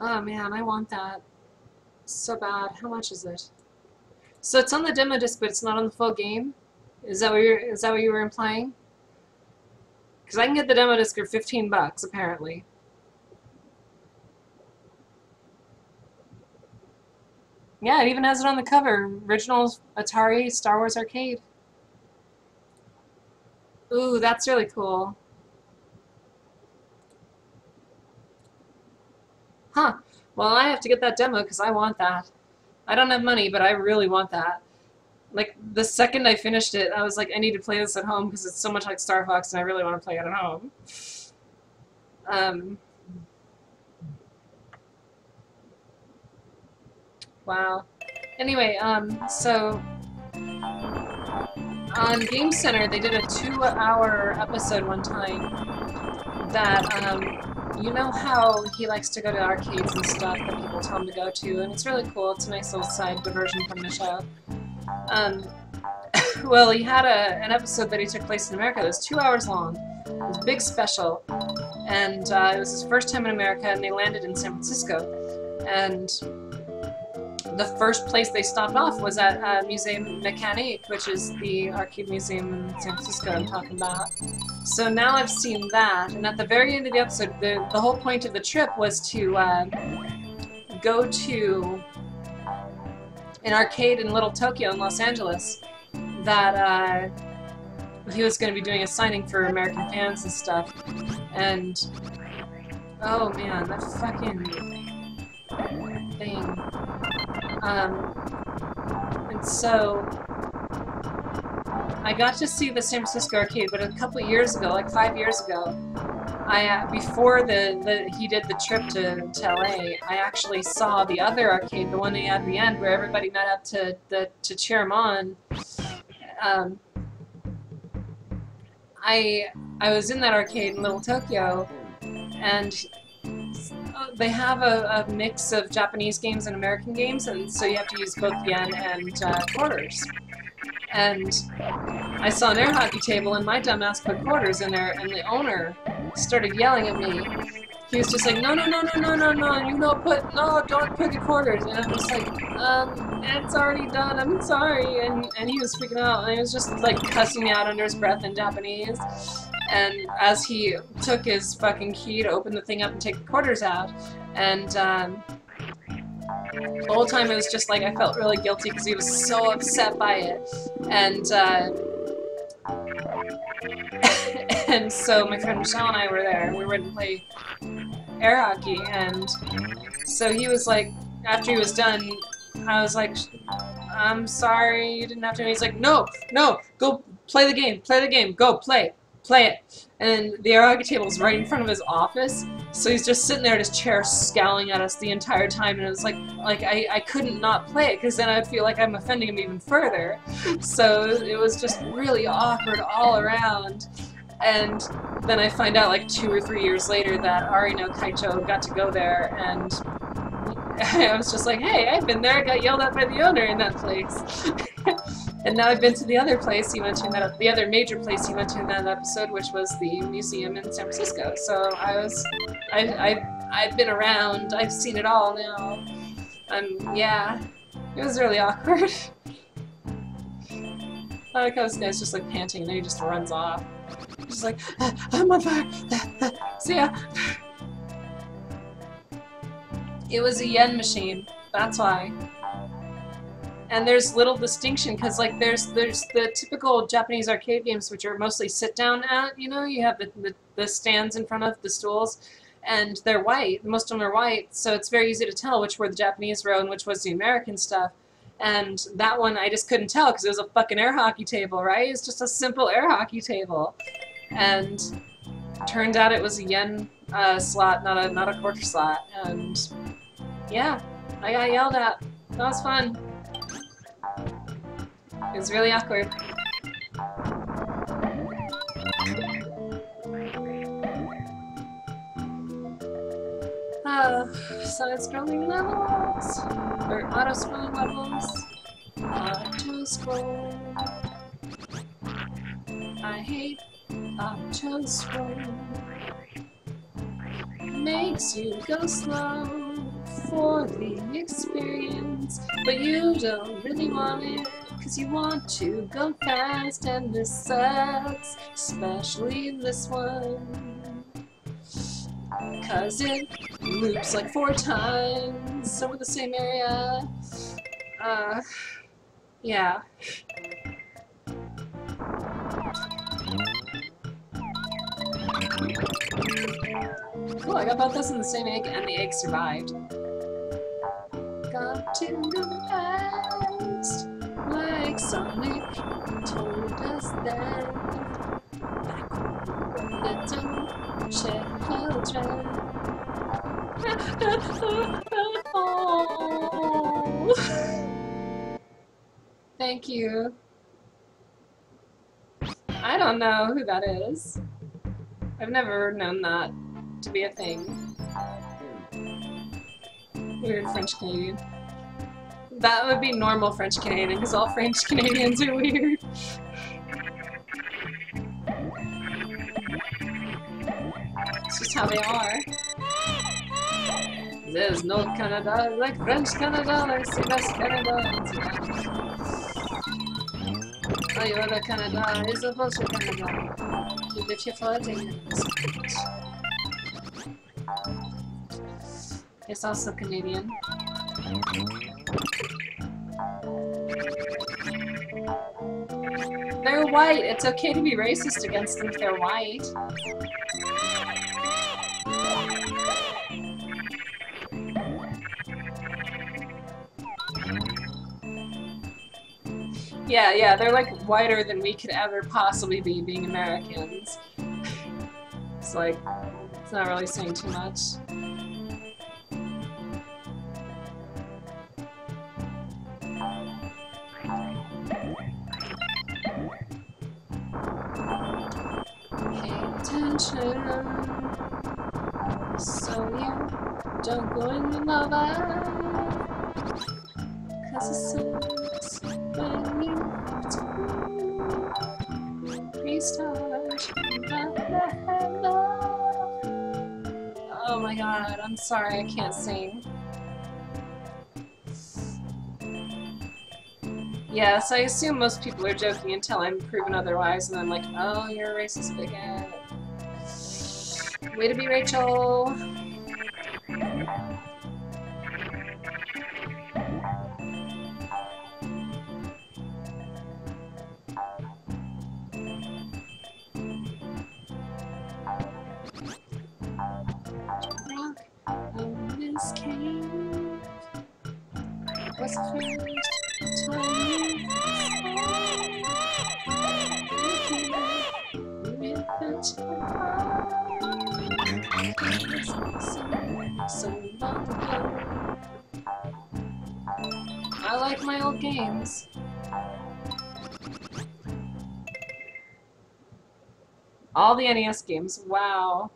Oh man, I want that so bad. How much is it? So it's on the demo disc, but it's not on the full game? Is that what you were implying? Because I can get the demo disc for 15 bucks, apparently. Yeah, it even has it on the cover. Original Atari Star Wars Arcade. Ooh, that's really cool. Huh. Well, I have to get that demo because I want that. I don't have money, but I really want that. Like, the second I finished it, I was like, I need to play this at home because it's so much like Star Fox and I really want to play it at home. Wow. Anyway, so on Game Center, they did a 2-hour episode one time that, you know how he likes to go to arcades and stuff that people tell him to go to, and it's really cool. It's a nice little side diversion from the show. Well, he had an episode that he took place in America that was 2 hours long. It was a big special, and it was his first time in America, and they landed in San Francisco. And the first place they stopped off was at Museum Mécanique, which is the arcade museum in San Francisco I'm talking about. So now I've seen that, and at the very end of the episode, the whole point of the trip was to go to an arcade in Little Tokyo in Los Angeles that he was going to be doing a signing for American fans and stuff. And oh man, that fucking thing. And so I got to see the San Francisco arcade, but a couple of years ago, like 5 years ago, before he did the trip to LA, I actually saw the other arcade, the one he had at the end, where everybody met up to cheer him on. I was in that arcade in Little Tokyo, and they have a mix of Japanese games and American games, and so you have to use both yen and quarters. And I saw an air hockey table, and my dumbass put quarters in there, and the owner started yelling at me. He was just like, no, no, no, no, no, no, no, don't put the quarters. And I was like, it's already done, I'm sorry. And he was freaking out, and he was just like cussing me out under his breath in Japanese. And as he took his fucking key to open the thing up and take the quarters out, and the whole time it was just like I felt really guilty because he was so upset by it. And and so my friend Michelle and I were there. We were to play air hockey, and so he was like, after he was done, I was like, I'm sorry, you didn't have to. And he's like, no, no, go play the game, go play it. And the air hockey table was right in front of his office, so he's just sitting there at his chair scowling at us the entire time, and it was like I couldn't not play it, because then I'd feel like I'm offending him even further. So it was just really awkward all around. And then I find out like 2 or 3 years later that Arino Kaicho got to go there, and I was just like, hey, I've been there, I got yelled at by the owner in that place. And now I've been to the other place he went to in that, the other major place he went to in that episode, which was the museum in San Francisco. So I've been around, I've seen it all now. Yeah, it was really awkward. I like how this guy's just like panting and then he just runs off. He's like, I'm on fire, see ya. It was a yen machine, that's why. And there's little distinction, because like there's the typical Japanese arcade games, which are mostly sit down at, you know, you have the stands in front of the stools, and they're white, most of them are white, so it's very easy to tell which were the Japanese row and which was the American stuff. And that one I just couldn't tell because it was a fucking air hockey table, right? It's just a simple air hockey table. And turned out it was a yen slot, not a quarter slot. And yeah, I got yelled at. That was fun. It was really awkward. Side-scrolling levels, or auto-scrolling levels. Auto-scroll. I hate auto-scroll. Makes you go slow. for the experience, but you don't really want it, cause you want to go fast, and this sucks, especially this one, cause it loops like 4 times over the same area. Yeah. Cool, I got both those in the same egg, and the egg survived. Got to go fast, like Sonic told us that. Little children. Oh. Thank you. I don't know who that is. I've never known that to be a thing. Weird French Canadian. That would be normal French Canadian, because all French Canadians are weird. It's just how they are. There's no Canada like French Canada, c'est best Canada. Oh, your other Canada is a bullshit Canada. You live here for a day. It's also Canadian. They're white. It's okay to be racist against them if they're white. Yeah, they're like whiter than we could ever possibly be being Americans. It's like, it's not really saying too much. Pay attention, so you don't go in your lover, 'cause it sucks when you have to restart. Oh my god, I'm sorry, I can't sing. Yes, I assume most people are joking until I'm proven otherwise, and I'm like, oh, you're a racist bigot. Way to be, Rachel! Rock on this cave was the first time so long ago. I like my old games. All the NES games, wow.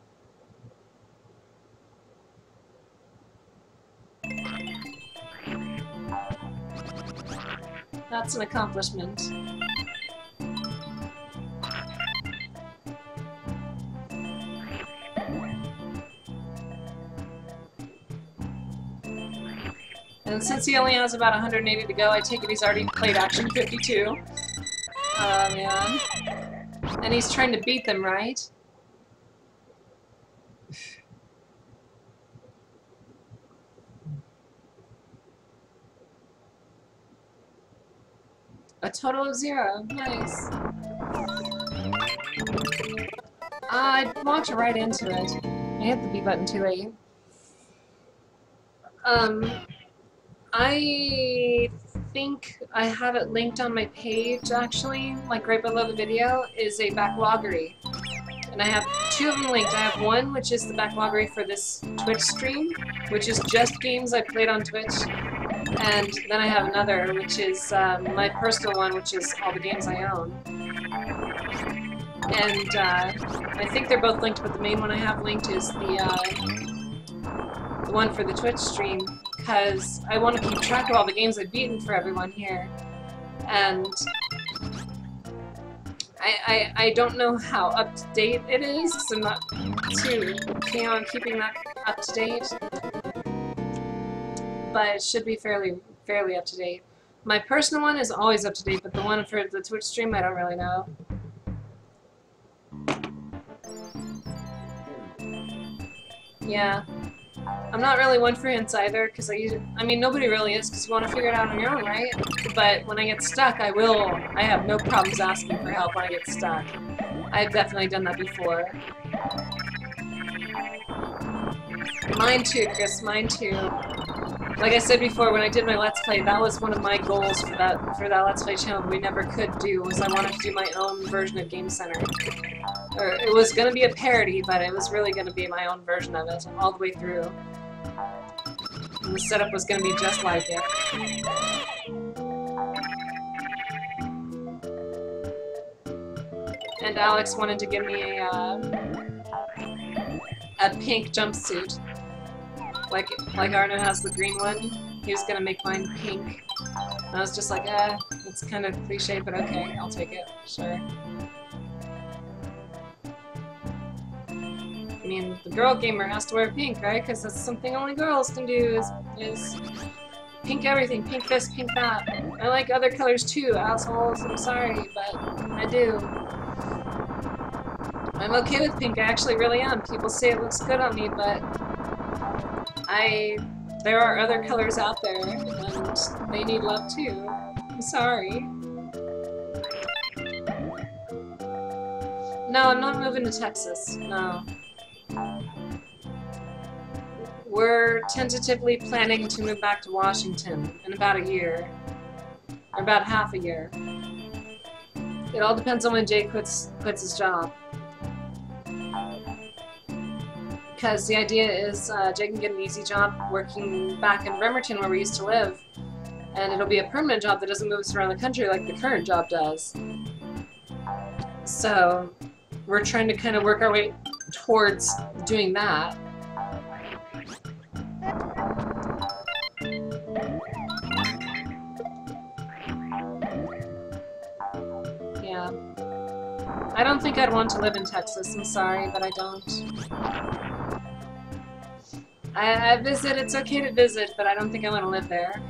That's an accomplishment. And since he only has about 180 to go, I take it he's already played Action 52. Oh man. And he's trying to beat them, right? A total of 0. Nice. I walked right into it. I hit the B button too late. I think I have it linked on my page, actually, like right below the video, is a backloggery. And I have 2 of them linked. I have one, which is the backloggery for this Twitch stream, which is just games I played on Twitch. And then I have another, which is my personal one, which is all the games I own. And I think they're both linked, but the main one I have linked is the one for the Twitch stream, because I want to keep track of all the games I've beaten for everyone here. And I don't know how up to date it is, because I'm not too keen on keeping that up to date. but it should be fairly up to date. My personal one is always up to date, but the one for the Twitch stream, I don't really know. Yeah. I'm not really one for hints either, because I mean, nobody really is, because you want to figure it out on your own, right? But when I get stuck, I have no problems asking for help when I get stuck. I've definitely done that before. Mine too, Chris, mine too. Like I said before, when I did my Let's Play, that was one of my goals for that Let's Play channel that we never could do, was I wanted to do my own version of Game Center. Or, it was gonna be a parody, but it was really gonna be my own version of it, all the way through. And the setup was gonna be just like it. And Alex wanted to give me a pink jumpsuit. Like Arno has the green one. He was gonna make mine pink. And I was just like, it's kind of cliche, but okay, I'll take it, sure. I mean, the girl gamer has to wear pink, right? Because that's something only girls can do, is pink everything, pink this, pink that. I like other colors too, assholes, I'm sorry, but I do. I'm okay with pink, I actually really am. People say it looks good on me, but there are other colors out there, and they need love too. I'm sorry. No, I'm not moving to Texas, no. We're tentatively planning to move back to Washington in about a year. Or about half a year. It all depends on when Jay quits his job. Because the idea is Jay can get an easy job working back in Bremerton where we used to live. And it'll be a permanent job that doesn't move us around the country like the current job does. So we're trying to kind of work our way towards doing that. Yeah. I don't think I'd want to live in Texas, I'm sorry, but I don't. I visit, it's okay to visit, but I don't think I want to live there.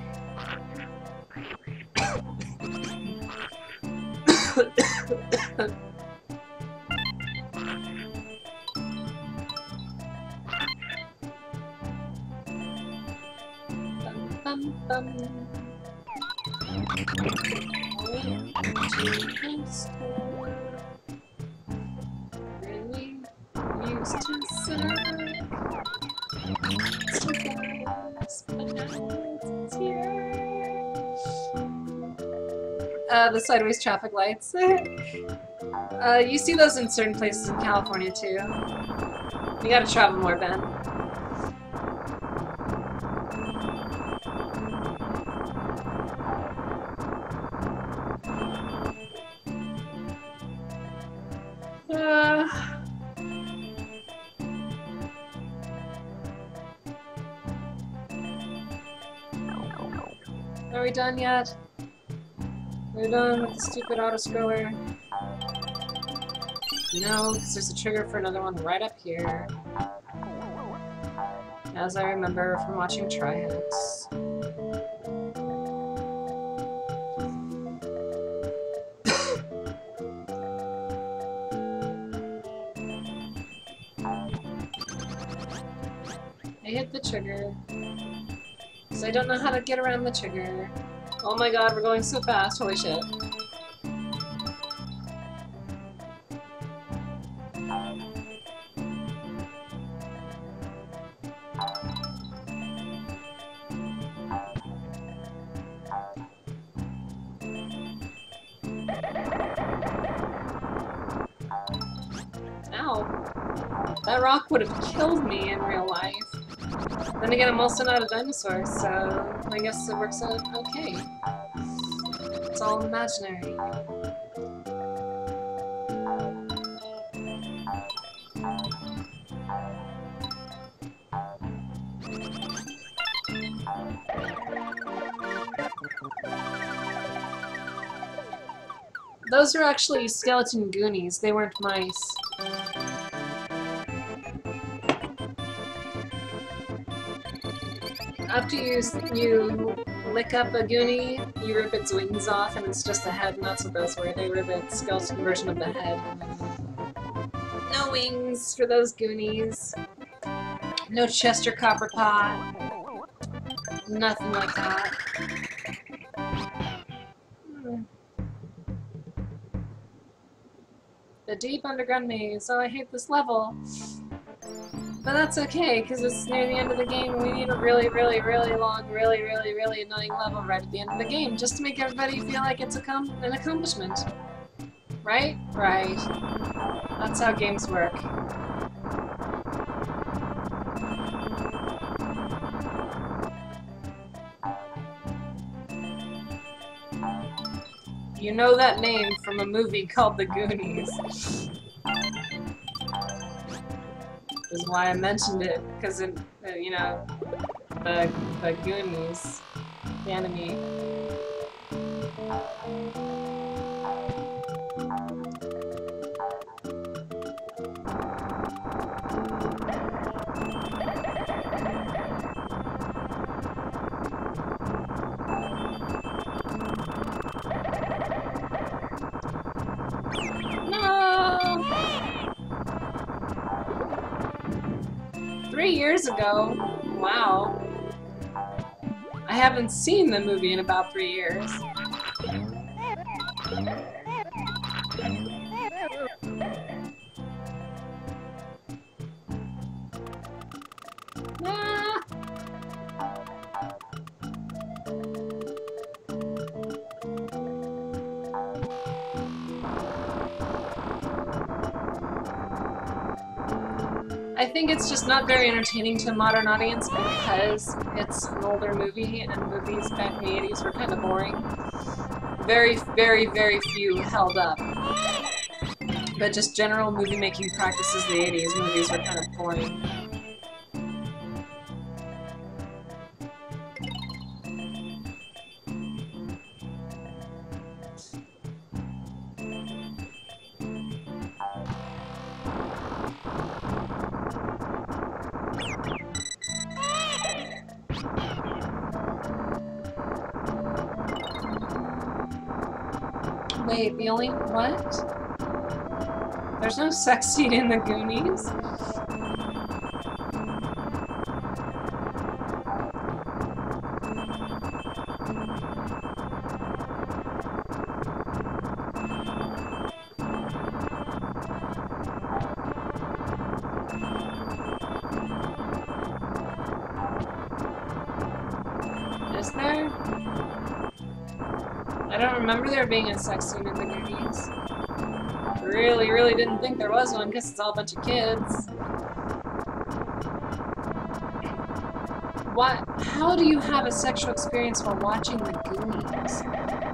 The sideways traffic lights. You see those in certain places in California too. You gotta travel more, Ben. Are we done yet? We're done with the stupid auto-scroller. No, because there's a trigger for another one right up here. As I remember from watching Tri-Hacks. I hit the trigger. Because I don't know how to get around the trigger. Oh my god, we're going so fast, holy shit. Ow. That rock would have killed me in real life. Then again, I'm also not a dinosaur, so I guess it works out okay. It's all imaginary. Those are actually skeleton goonies, they weren't mice. After you lick up a Goonie, you rip its wings off, and it's just a head, and that's what those were. They rip its skeleton version of the head. No wings for those Goonies. No Chester Copperpot. Nothing like that. The deep underground maze. Oh, I hate this level. But that's okay, because it's near the end of the game and we need a really, really, really long, really, really, really annoying level right at the end of the game, just to make everybody feel like it's an accomplishment. Right? Right. That's how games work. You know that name from a movie called The Goonies. Is why I mentioned it, because it, you know, the Goonies, the enemy. No! 3 years ago? Wow. I haven't seen the movie in about 3 years. Ah. I think it's just not very entertaining to a modern audience because it's an older movie, and movies back in the 80s were kind of boring. Very, very, very few held up. But just general movie-making practices of the 80s, movies were kind of boring. Wait, the only... what? There's no sex scene in the Goonies? Is there? I don't remember there being a sex scene in the Goonies. Really, really didn't think there was one because it's all a bunch of kids. What? How do you have a sexual experience while watching the Goonies?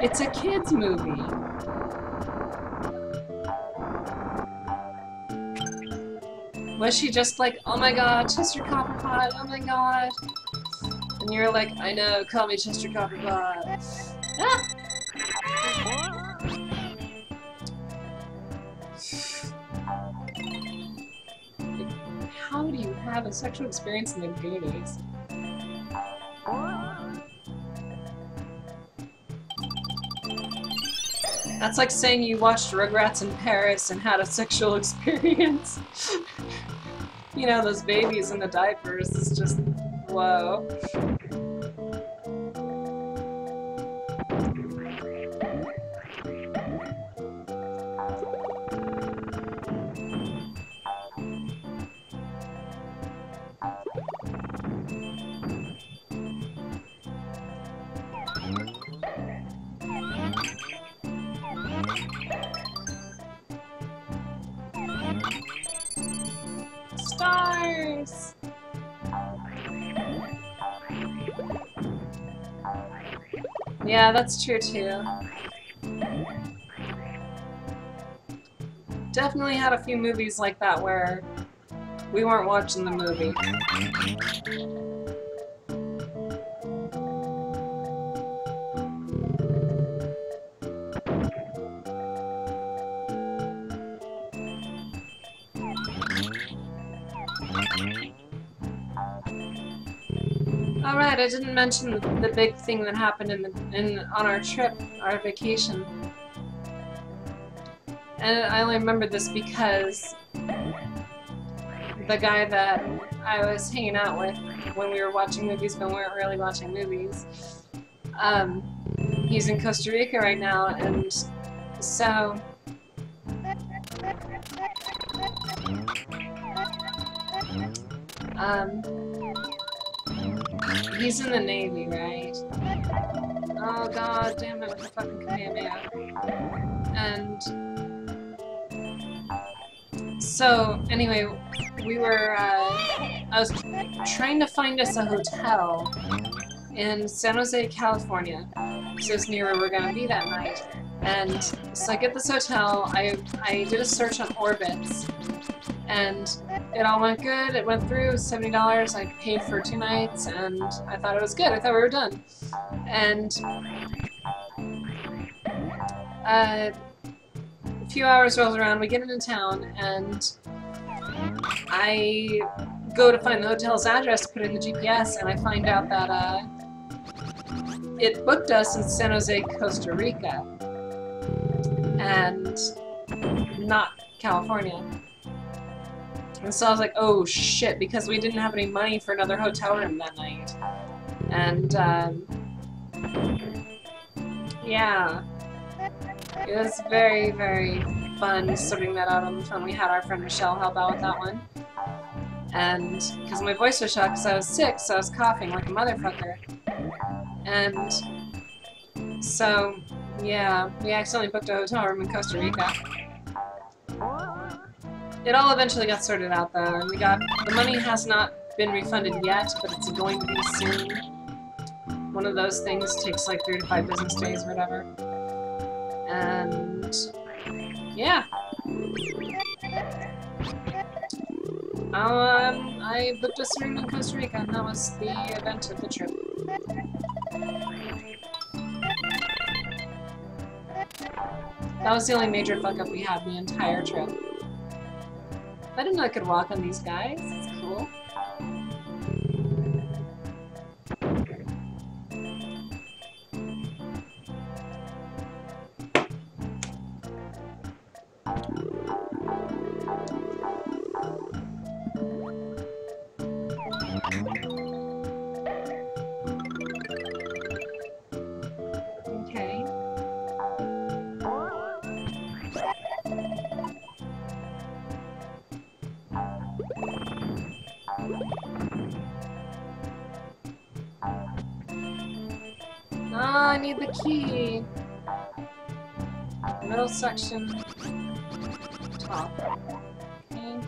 It's a kids' movie. Was she just like, oh my god, Chester Copperpot, oh my god. And you're like, I know, call me Chester Copperpot. Ah! How do you have a sexual experience in the Goonies? That's like saying you watched Rugrats in Paris and had a sexual experience. You know, those babies in the diapers is just, whoa. Stars! Yeah, that's true too. Definitely had a few movies like that where we weren't watching the movie. Alright, I didn't mention the big thing that happened on our trip, our vacation. And I only remembered this because the guy that I was hanging out with when we were watching movies but we weren't really watching movies, he's in Costa Rica right now, and so he's in the Navy, right? Oh god damn it with the fucking Kamehameha. And so anyway, we were I was trying to find us a hotel in San Jose, California, so it's near where we're gonna be that night. And so I get this hotel, I did a search on Orbitz, and it all went good, it went through, $70, I paid for 2 nights, and I thought it was good, I thought we were done. And a few hours rolls around, we get into town, and I go to find the hotel's address to put in the GPS, and I find out that it booked us in San Jose, Costa Rica, and not California. And so I was like, oh shit, because we didn't have any money for another hotel room that night. And, yeah. It was very, very fun sorting that out on the phone. We had our friend Michelle help out with that one. And, because my voice was shot because I was sick, so I was coughing like a motherfucker. And, so, yeah, we accidentally booked a hotel room in Costa Rica. It all eventually got sorted out though, and the money has not been refunded yet, but it's going to be soon. One of those things takes like 3 to 5 business days or whatever. And yeah. I booked us a room in Costa Rica, and that was the event of the trip. That was the only major fuck-up we had the entire trip. I didn't know I could walk on these guys. It's cool. Okay. Ah, I need the key. Middle section. Top. Okay.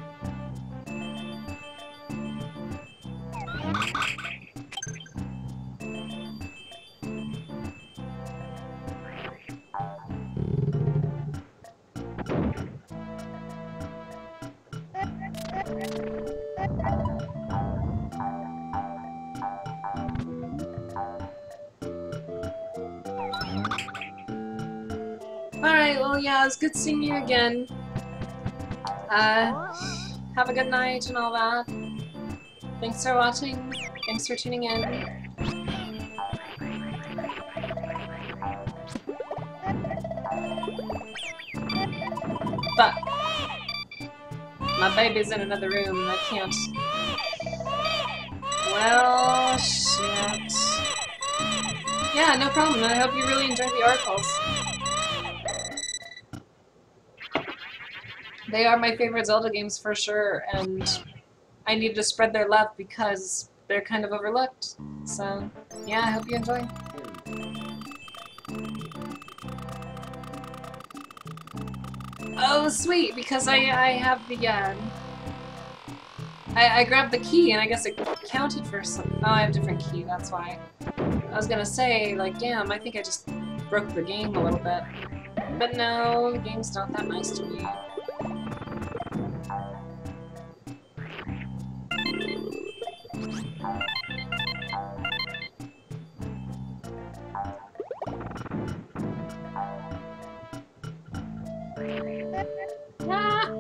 Alright, well yeah, it was good seeing you again. Have a good night and all that. Thanks for watching. Thanks for tuning in. But my baby's in another room and I can't. Well, shit. Yeah, no problem. I hope you really enjoyed the articles. They are my favorite Zelda games for sure, and I need to spread their love because they're kind of overlooked. So, yeah, I hope you enjoy. Oh, sweet, because I have the, I grabbed the key, and I guess it counted for some... Oh, I have a different key, that's why. I was gonna say, like, damn, I think I just broke the game a little bit. But no, the game's not that nice to me. Ah!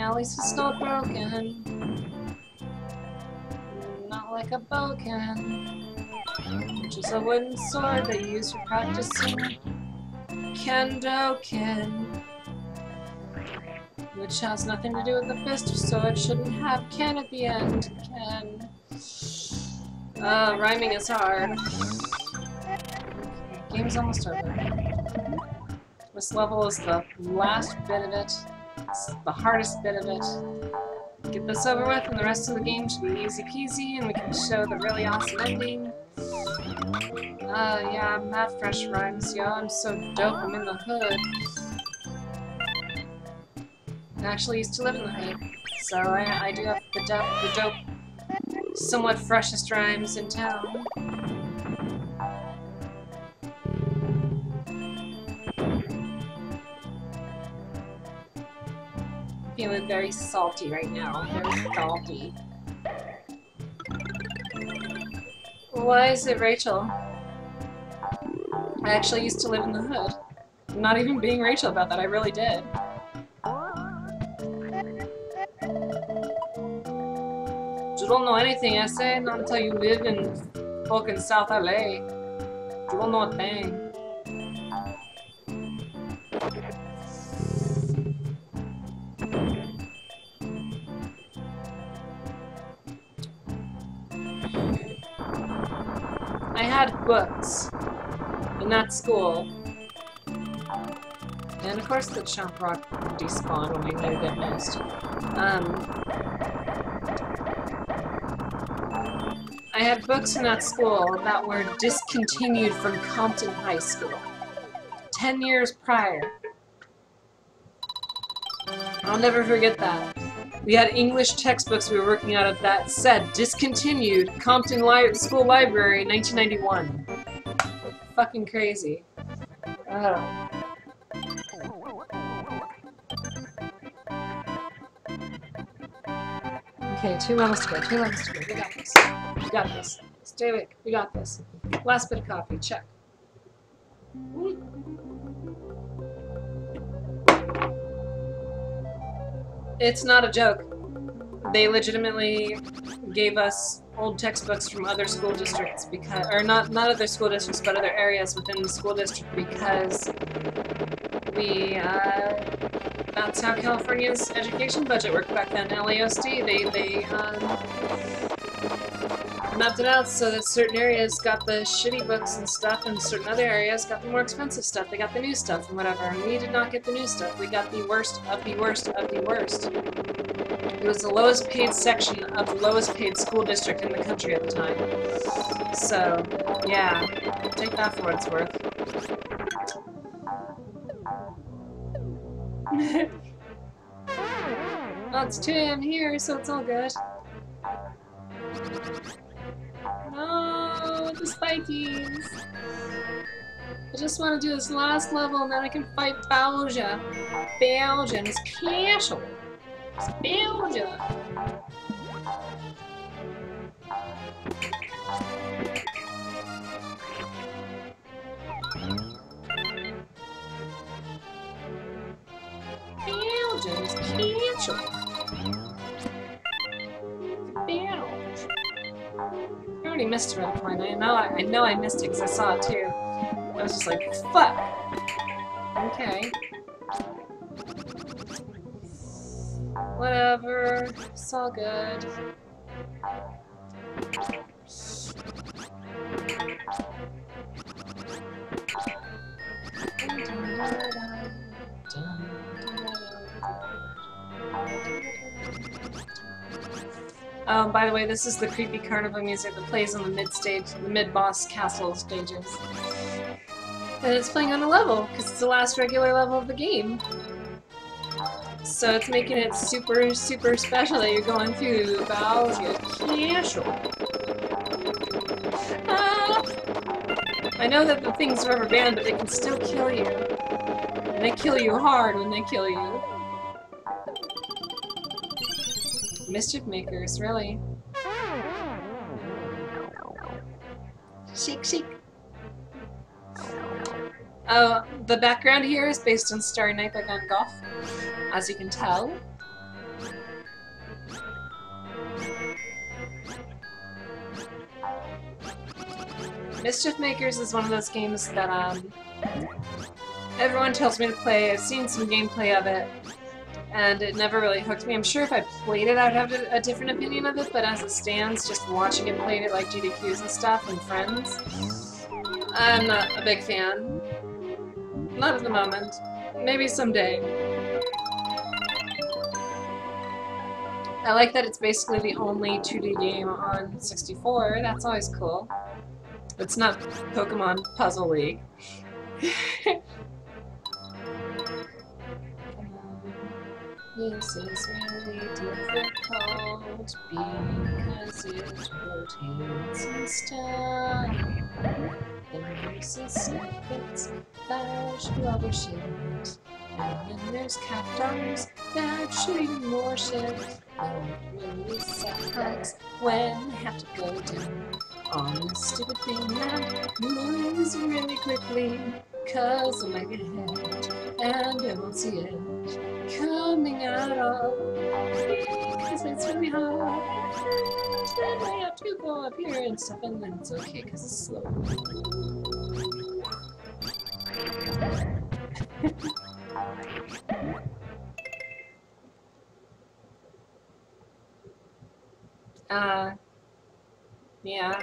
Yeah, at least it's not broken. Not like a boken, which is a wooden sword they use for practicing Kendoken, which has nothing to do with the fist, so it shouldn't have Ken at the end. Ken. Rhyming is hard. Okay, game's almost over. This level is the last bit of it. It's the hardest bit of it. Get this over with, and the rest of the game should be easy peasy, and we can show the really awesome ending. Yeah, I'm mad fresh rhymes, yo. I'm so dope, I'm in the hood. I actually used to live in the hood, so I do have the dope, somewhat freshest rhymes in town. Feeling very salty right now. Very salty. Why is it Rachel? I actually used to live in the hood. I'm not even being Rachel about that, I really did. You don't know anything, I say, not until you live in fucking South LA. You don't know a thing. I had books in that school. And of course the chump rock despawned when we needed it most. I had books in that school that were discontinued from Compton High School. 10 years prior. I'll never forget that. We had English textbooks we were working out of that said discontinued Compton School Library 1991. Fucking crazy. Oh. Okay, 2 levels to go, 2 levels to go. We got this. We got this. Stay awake. We got this. Last bit of coffee. Check. It's not a joke. They legitimately gave us old textbooks from other school districts because, or not other school districts, but other areas within the school district because that's how California's education budget worked back then. LAOSD, they mapped it out so that certain areas got the shitty books and stuff, and certain other areas got the more expensive stuff. They got the new stuff and whatever, and we did not get the new stuff. We got the worst of the worst of the worst. It was the lowest paid section of the lowest paid school district in the country at the time. So, yeah, take that for what it's worth. Oh, it's 2 AM here, so it's all good. No, the spikies. I just want to do this last level and then I can fight Bowser. Bowser and his castle. It's Bowser. Bowser's castle. Bowser. I already missed it at a point. I know I missed it because I saw it too. I was just like, fuck! Okay. Whatever. It's all good. By the way, this is the creepy carnival music that plays on the mid-stage, the mid-boss castle stages. And it's playing on a level, because it's the last regular level of the game. So it's making it super, super special that you're going through Bowser's castle. Ah! I know that the thing's rubber band, but they can still kill you. And they kill you hard when they kill you. Mischief makers, really. Chic, chic. Oh, the background here is based on Starry Night by Van Gogh, as you can tell. Mischief Makers is one of those games that everyone tells me to play. I've seen some gameplay of it, and it never really hooked me. I'm sure if I played it, I'd have a different opinion of it, but as it stands, just watching it played it like GDQs and stuff and friends, I'm not a big fan. Not at the moment. Maybe someday. I like that it's basically the only 2D game on 64. That's always cool. It's not Pokemon Puzzle League. This is really difficult because it rotates and stuff. There's a snippets that shoot all their shit. And then there's cactuars that shoot even more shit. And it really sucks when they have to go down on this stupid thing that moves really quickly. Cause I might get hit and I won't see it coming at all. Because it's really hard. And I have to go up here and stuff, and then it's okay because it's slow. Yeah.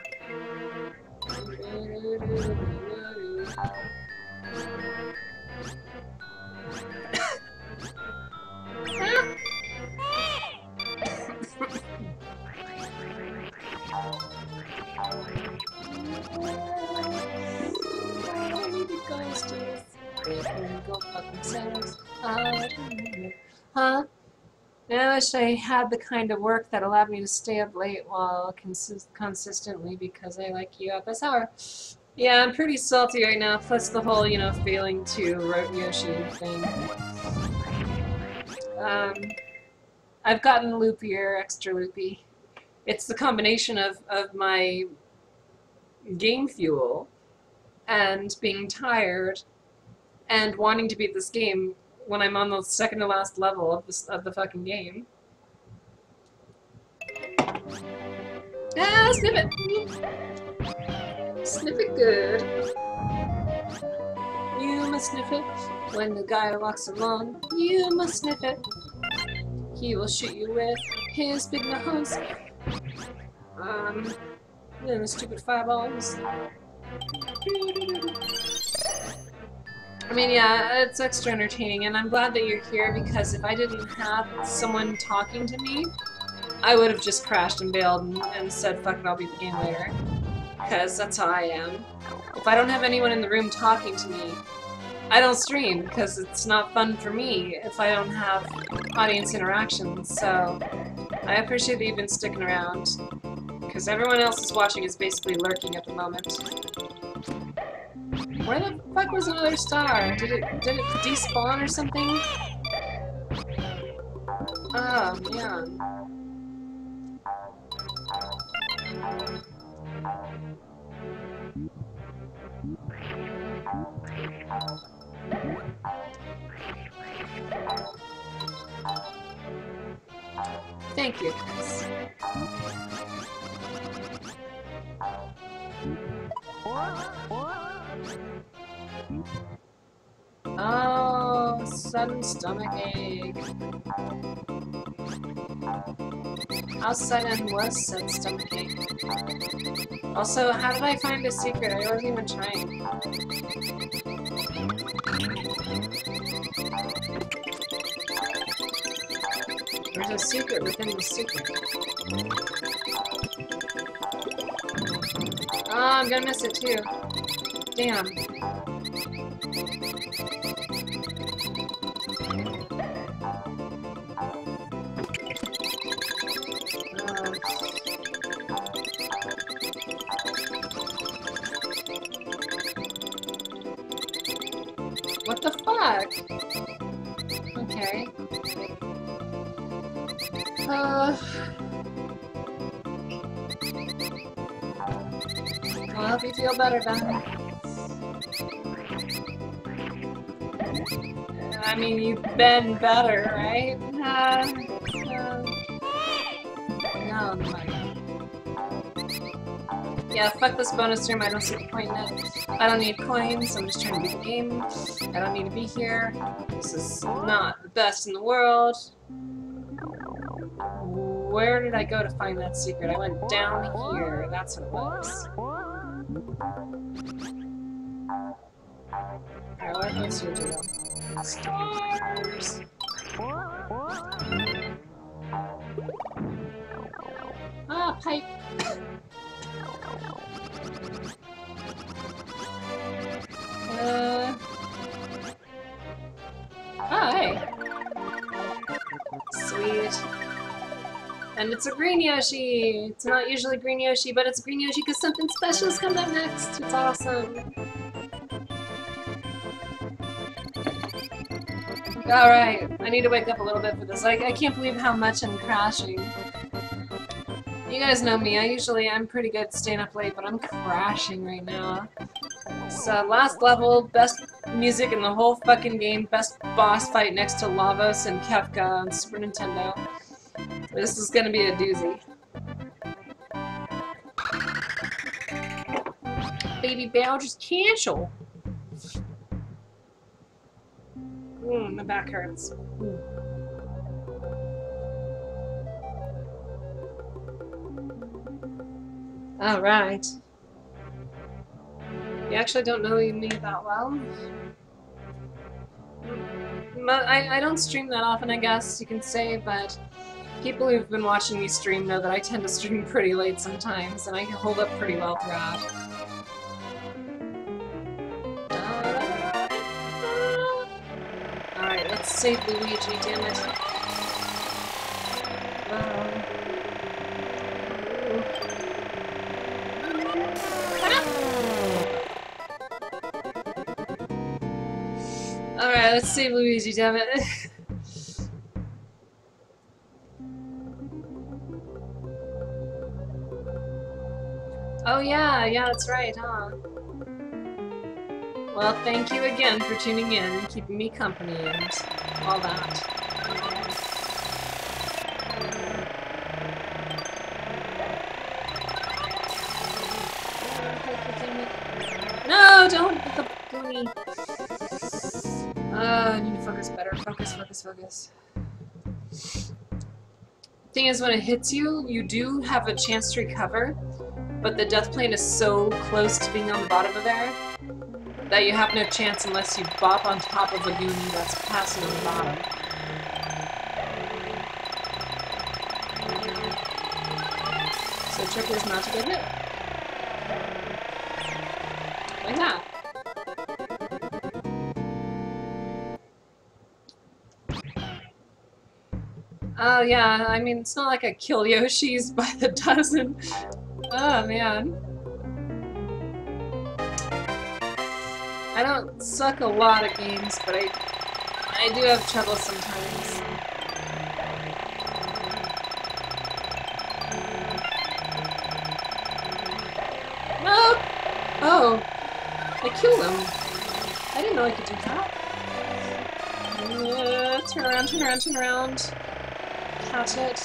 Huh? I wish I had the kind of work that allowed me to stay up late while consistently because I like you at this hour. Yeah, I'm pretty salty right now, plus the whole, you know, failing to rote Yoshi thing. I've gotten loopier, extra loopy. It's the combination of my game fuel and being tired and wanting to beat this game when I'm on the second to last level of the fucking game. Ah, sniff it! Sniff it good. You must sniff it when the guy walks along. You must sniff it. He will shoot you with his big nose. Then the stupid fireballs. I mean, yeah, it's extra entertaining, and I'm glad that you're here because if I didn't have someone talking to me, I would have just crashed and bailed and said, fuck it, I'll beat the game later. Because that's how I am. If I don't have anyone in the room talking to me, I don't stream because it's not fun for me if I don't have audience interaction. So I appreciate that you've been sticking around because everyone else is watching is basically lurking at the moment. Where the fuck was another star? Did it despawn or something? Oh man. Thank you, guys. Oh, sudden stomach ache. How sudden was said stomach ache? Also, how did I find a secret? I wasn't even trying. There's a secret within the secret. Oh, I'm gonna miss it too. Damn. What the fuck? Okay. Well, I hope you feel better, Ben. I mean, you've been better, right? No, Yeah, fuck this bonus room, I don't see the point in it. I don't need coins, I'm just trying to beat the game. I don't need to be here. This is not the best in the world. Where did I go to find that secret? I went down here, that's what it was. Alright, what's your deal? Stars! Ah, pipe! Oh, hey! Sweet. And it's a green Yoshi! It's not usually green Yoshi, but it's green Yoshi because something special's coming up next! It's awesome! Alright, I need to wake up a little bit for this. I can't believe how much I'm crashing. You guys know me, I'm pretty good staying up late, but I'm crashing right now. So, last level, best music in the whole fucking game, best boss fight next to Lavos and Kefka on Super Nintendo. This is gonna be a doozy. Baby Bow just cancel. My back hurts. Alright. You actually don't know me that well? I don't stream that often, I guess you can say, but people who've been watching me stream know that I tend to stream pretty late sometimes, and I can hold up pretty well throughout. Alright, let's save Luigi, damn it. Alright, let's save Luigi, damn it. Oh yeah, that's right, huh? Well, thank you again for tuning in and keeping me company and all that. No, don't hit the booty. I need to focus better. Focus. Thing is, when it hits you, you do have a chance to recover, but the death plane is so close to being on the bottom of there that you have no chance unless you bop on top of a goonie that's passing on the bottom. So the trick is not to get hit. Like that. Oh yeah, I mean, it's not like I kill Yoshis by the dozen. Oh man. I don't suck a lot at games, but I do have trouble sometimes. No! Oh! I killed him. I didn't know I could do that. Turn around. Catch it.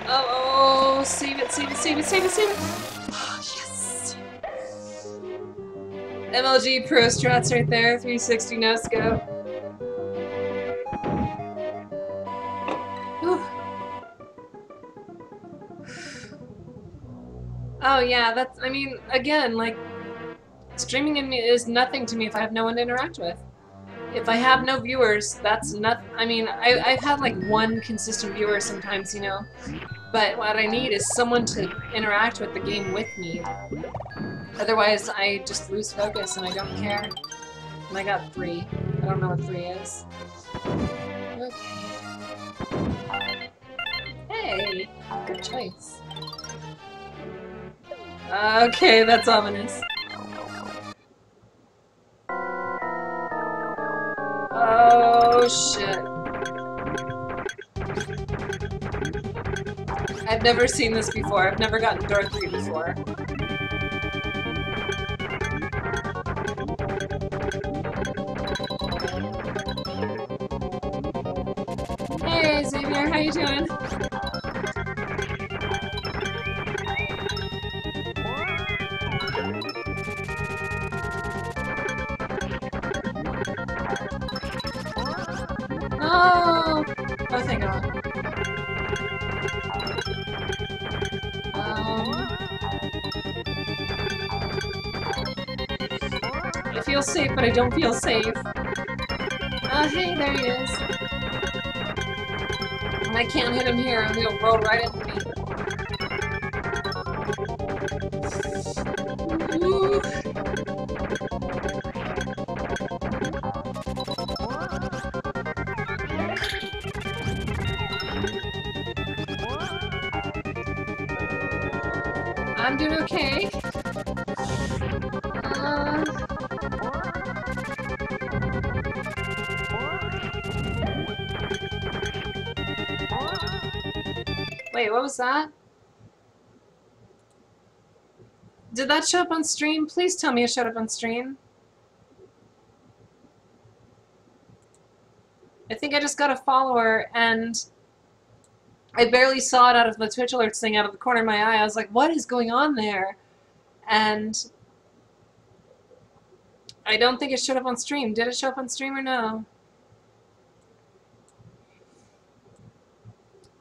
Oh, save it. Oh, yes! MLG Pro Strats right there, 360 no scope. Oh yeah, that's, I mean, again, like, streaming is nothing to me if I have no one to interact with. If I have no viewers, that's nothing. I mean, I've had like one consistent viewer sometimes, you know, but what I need is someone to interact with the game with me. Otherwise, I just lose focus and I don't care. And I got 3. I don't know what 3 is. Okay. Hey, good choice. Okay, that's ominous. Oh shit. I've never seen this before. I've never gotten door 3 before. Hey Xavier, how you doing? thing on. I feel safe, but I don't feel safe. Oh, hey, there he is. And I can't hit him here, and he'll roll right into me. Ooh. I'm doing okay. Wait, what was that? Did that show up on stream? Please tell me it showed up on stream. I think I just got a follower and I barely saw it out of the Twitch alerts thing out of the corner of my eye. I was like, what is going on there? And I don't think it showed up on stream. Did it show up on stream or no?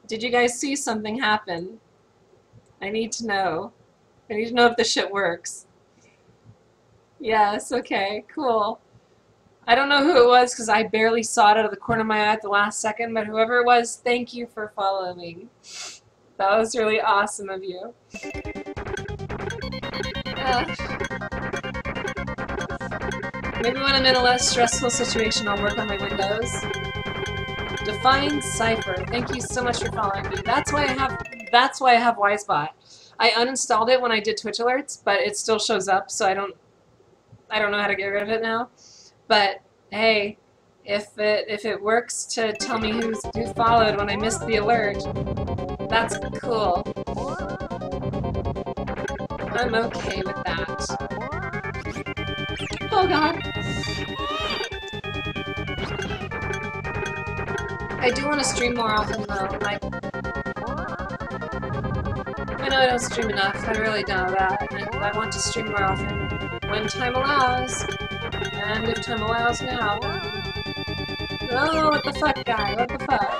Did you guys see something happen? I need to know. I need to know if this shit works. Yes, okay, cool. I don't know who it was because I barely saw it out of the corner of my eye at the last second, but whoever it was, thank you for following. That was really awesome of you. Maybe when I'm in a less stressful situation, I'll work on my windows. Define Cipher. Thank you so much for following me. That's why I have Wisebot. I uninstalled it when I did Twitch alerts, but it still shows up, so I don't know how to get rid of it now. But hey, if it works to tell me who followed when I missed the alert, that's cool. I'm okay with that. Oh god. I do want to stream more often though. Like, I know I don't stream enough. I really know that, and I want to stream more often when time allows. And if time allows now. Oh, what the fuck, guy? What the fuck?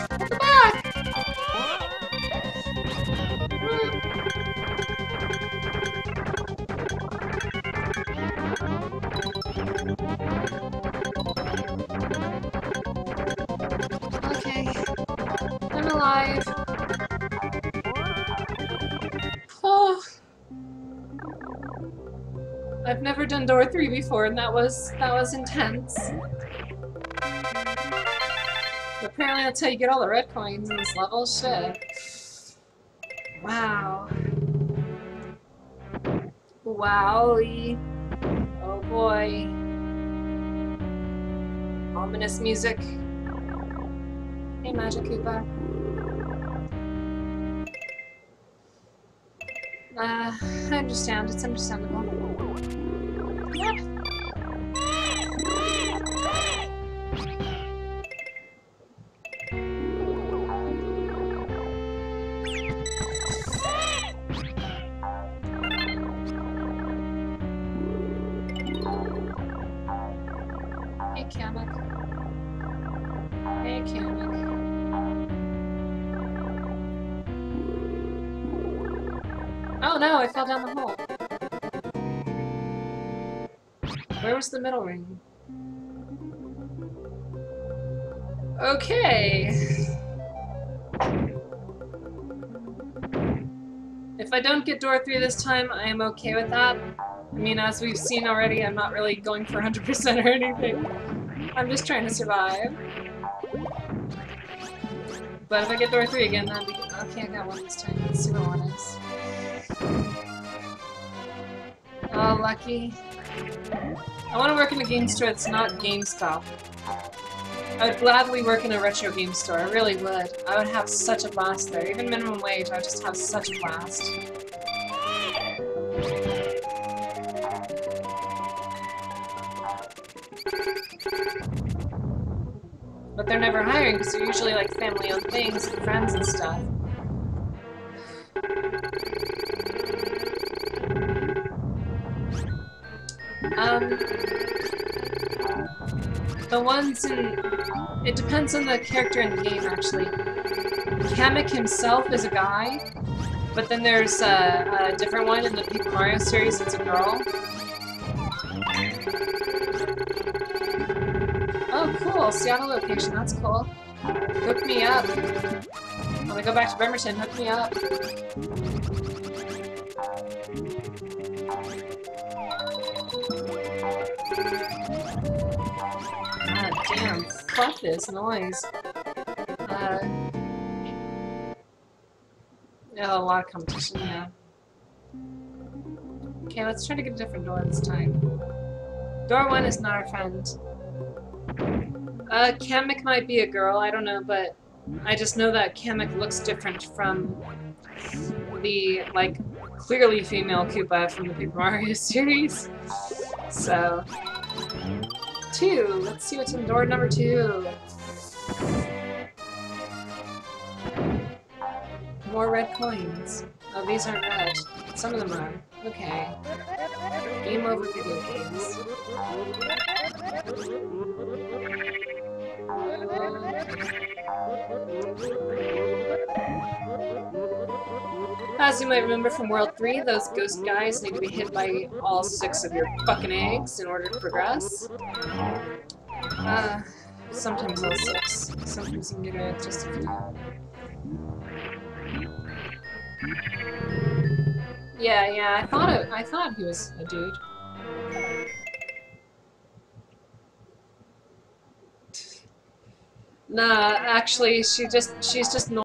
What the fuck? Okay. I'm alive. Oh. I've never done door 3 before, and that was intense. Apparently that's how you get all the red coins in this level. Shit. Wow. Wowie. Oh boy. Ominous music. Hey, Magic Koopa. I understand. It's understandable. Yeah. Hey, Kamek. Hey, Kamek. Oh no, I fell down the hole. Where was the middle ring? Okay. If I don't get door 3 this time, I am okay with that. I mean, as we've seen already, I'm not really going for 100% or anything. I'm just trying to survive. But if I get door 3 again, that'd be good. Okay, I got one this time. Let's see what one is. Oh, lucky. I want to work in a game store that's not GameStop. I would gladly work in a retro game store. I really would. I would have such a blast there. Even minimum wage, I would just have such a blast. But they're never hiring because they're usually like family-owned things and friends and stuff. The ones in It depends on the character in the game, actually. Kamek himself is a guy, but then there's a different one in the Paper Mario series, it's a girl. Oh, cool. Seattle location, that's cool. Hook me up. When we go back to Bremerton, hook me up. God damn, fuck this noise. Yeah, a lot of competition, yeah. Okay, let's try to get a different door this time. Door 1 is not our friend. Kamek might be a girl, I don't know, but I just know that Kamek looks different from the, like, clearly female Koopa from the Paper Mario series. So... 2! Let's see what's in door number 2. More red coins. Oh, these aren't red. Some of them are. Okay. Game over video games. As you might remember from World 3, those ghost guys need to be hit by all 6 of your fucking eggs in order to progress. Sometimes all 6. Sometimes you can get away with just a few. Yeah, I thought he was a dude. Nah, actually, she's just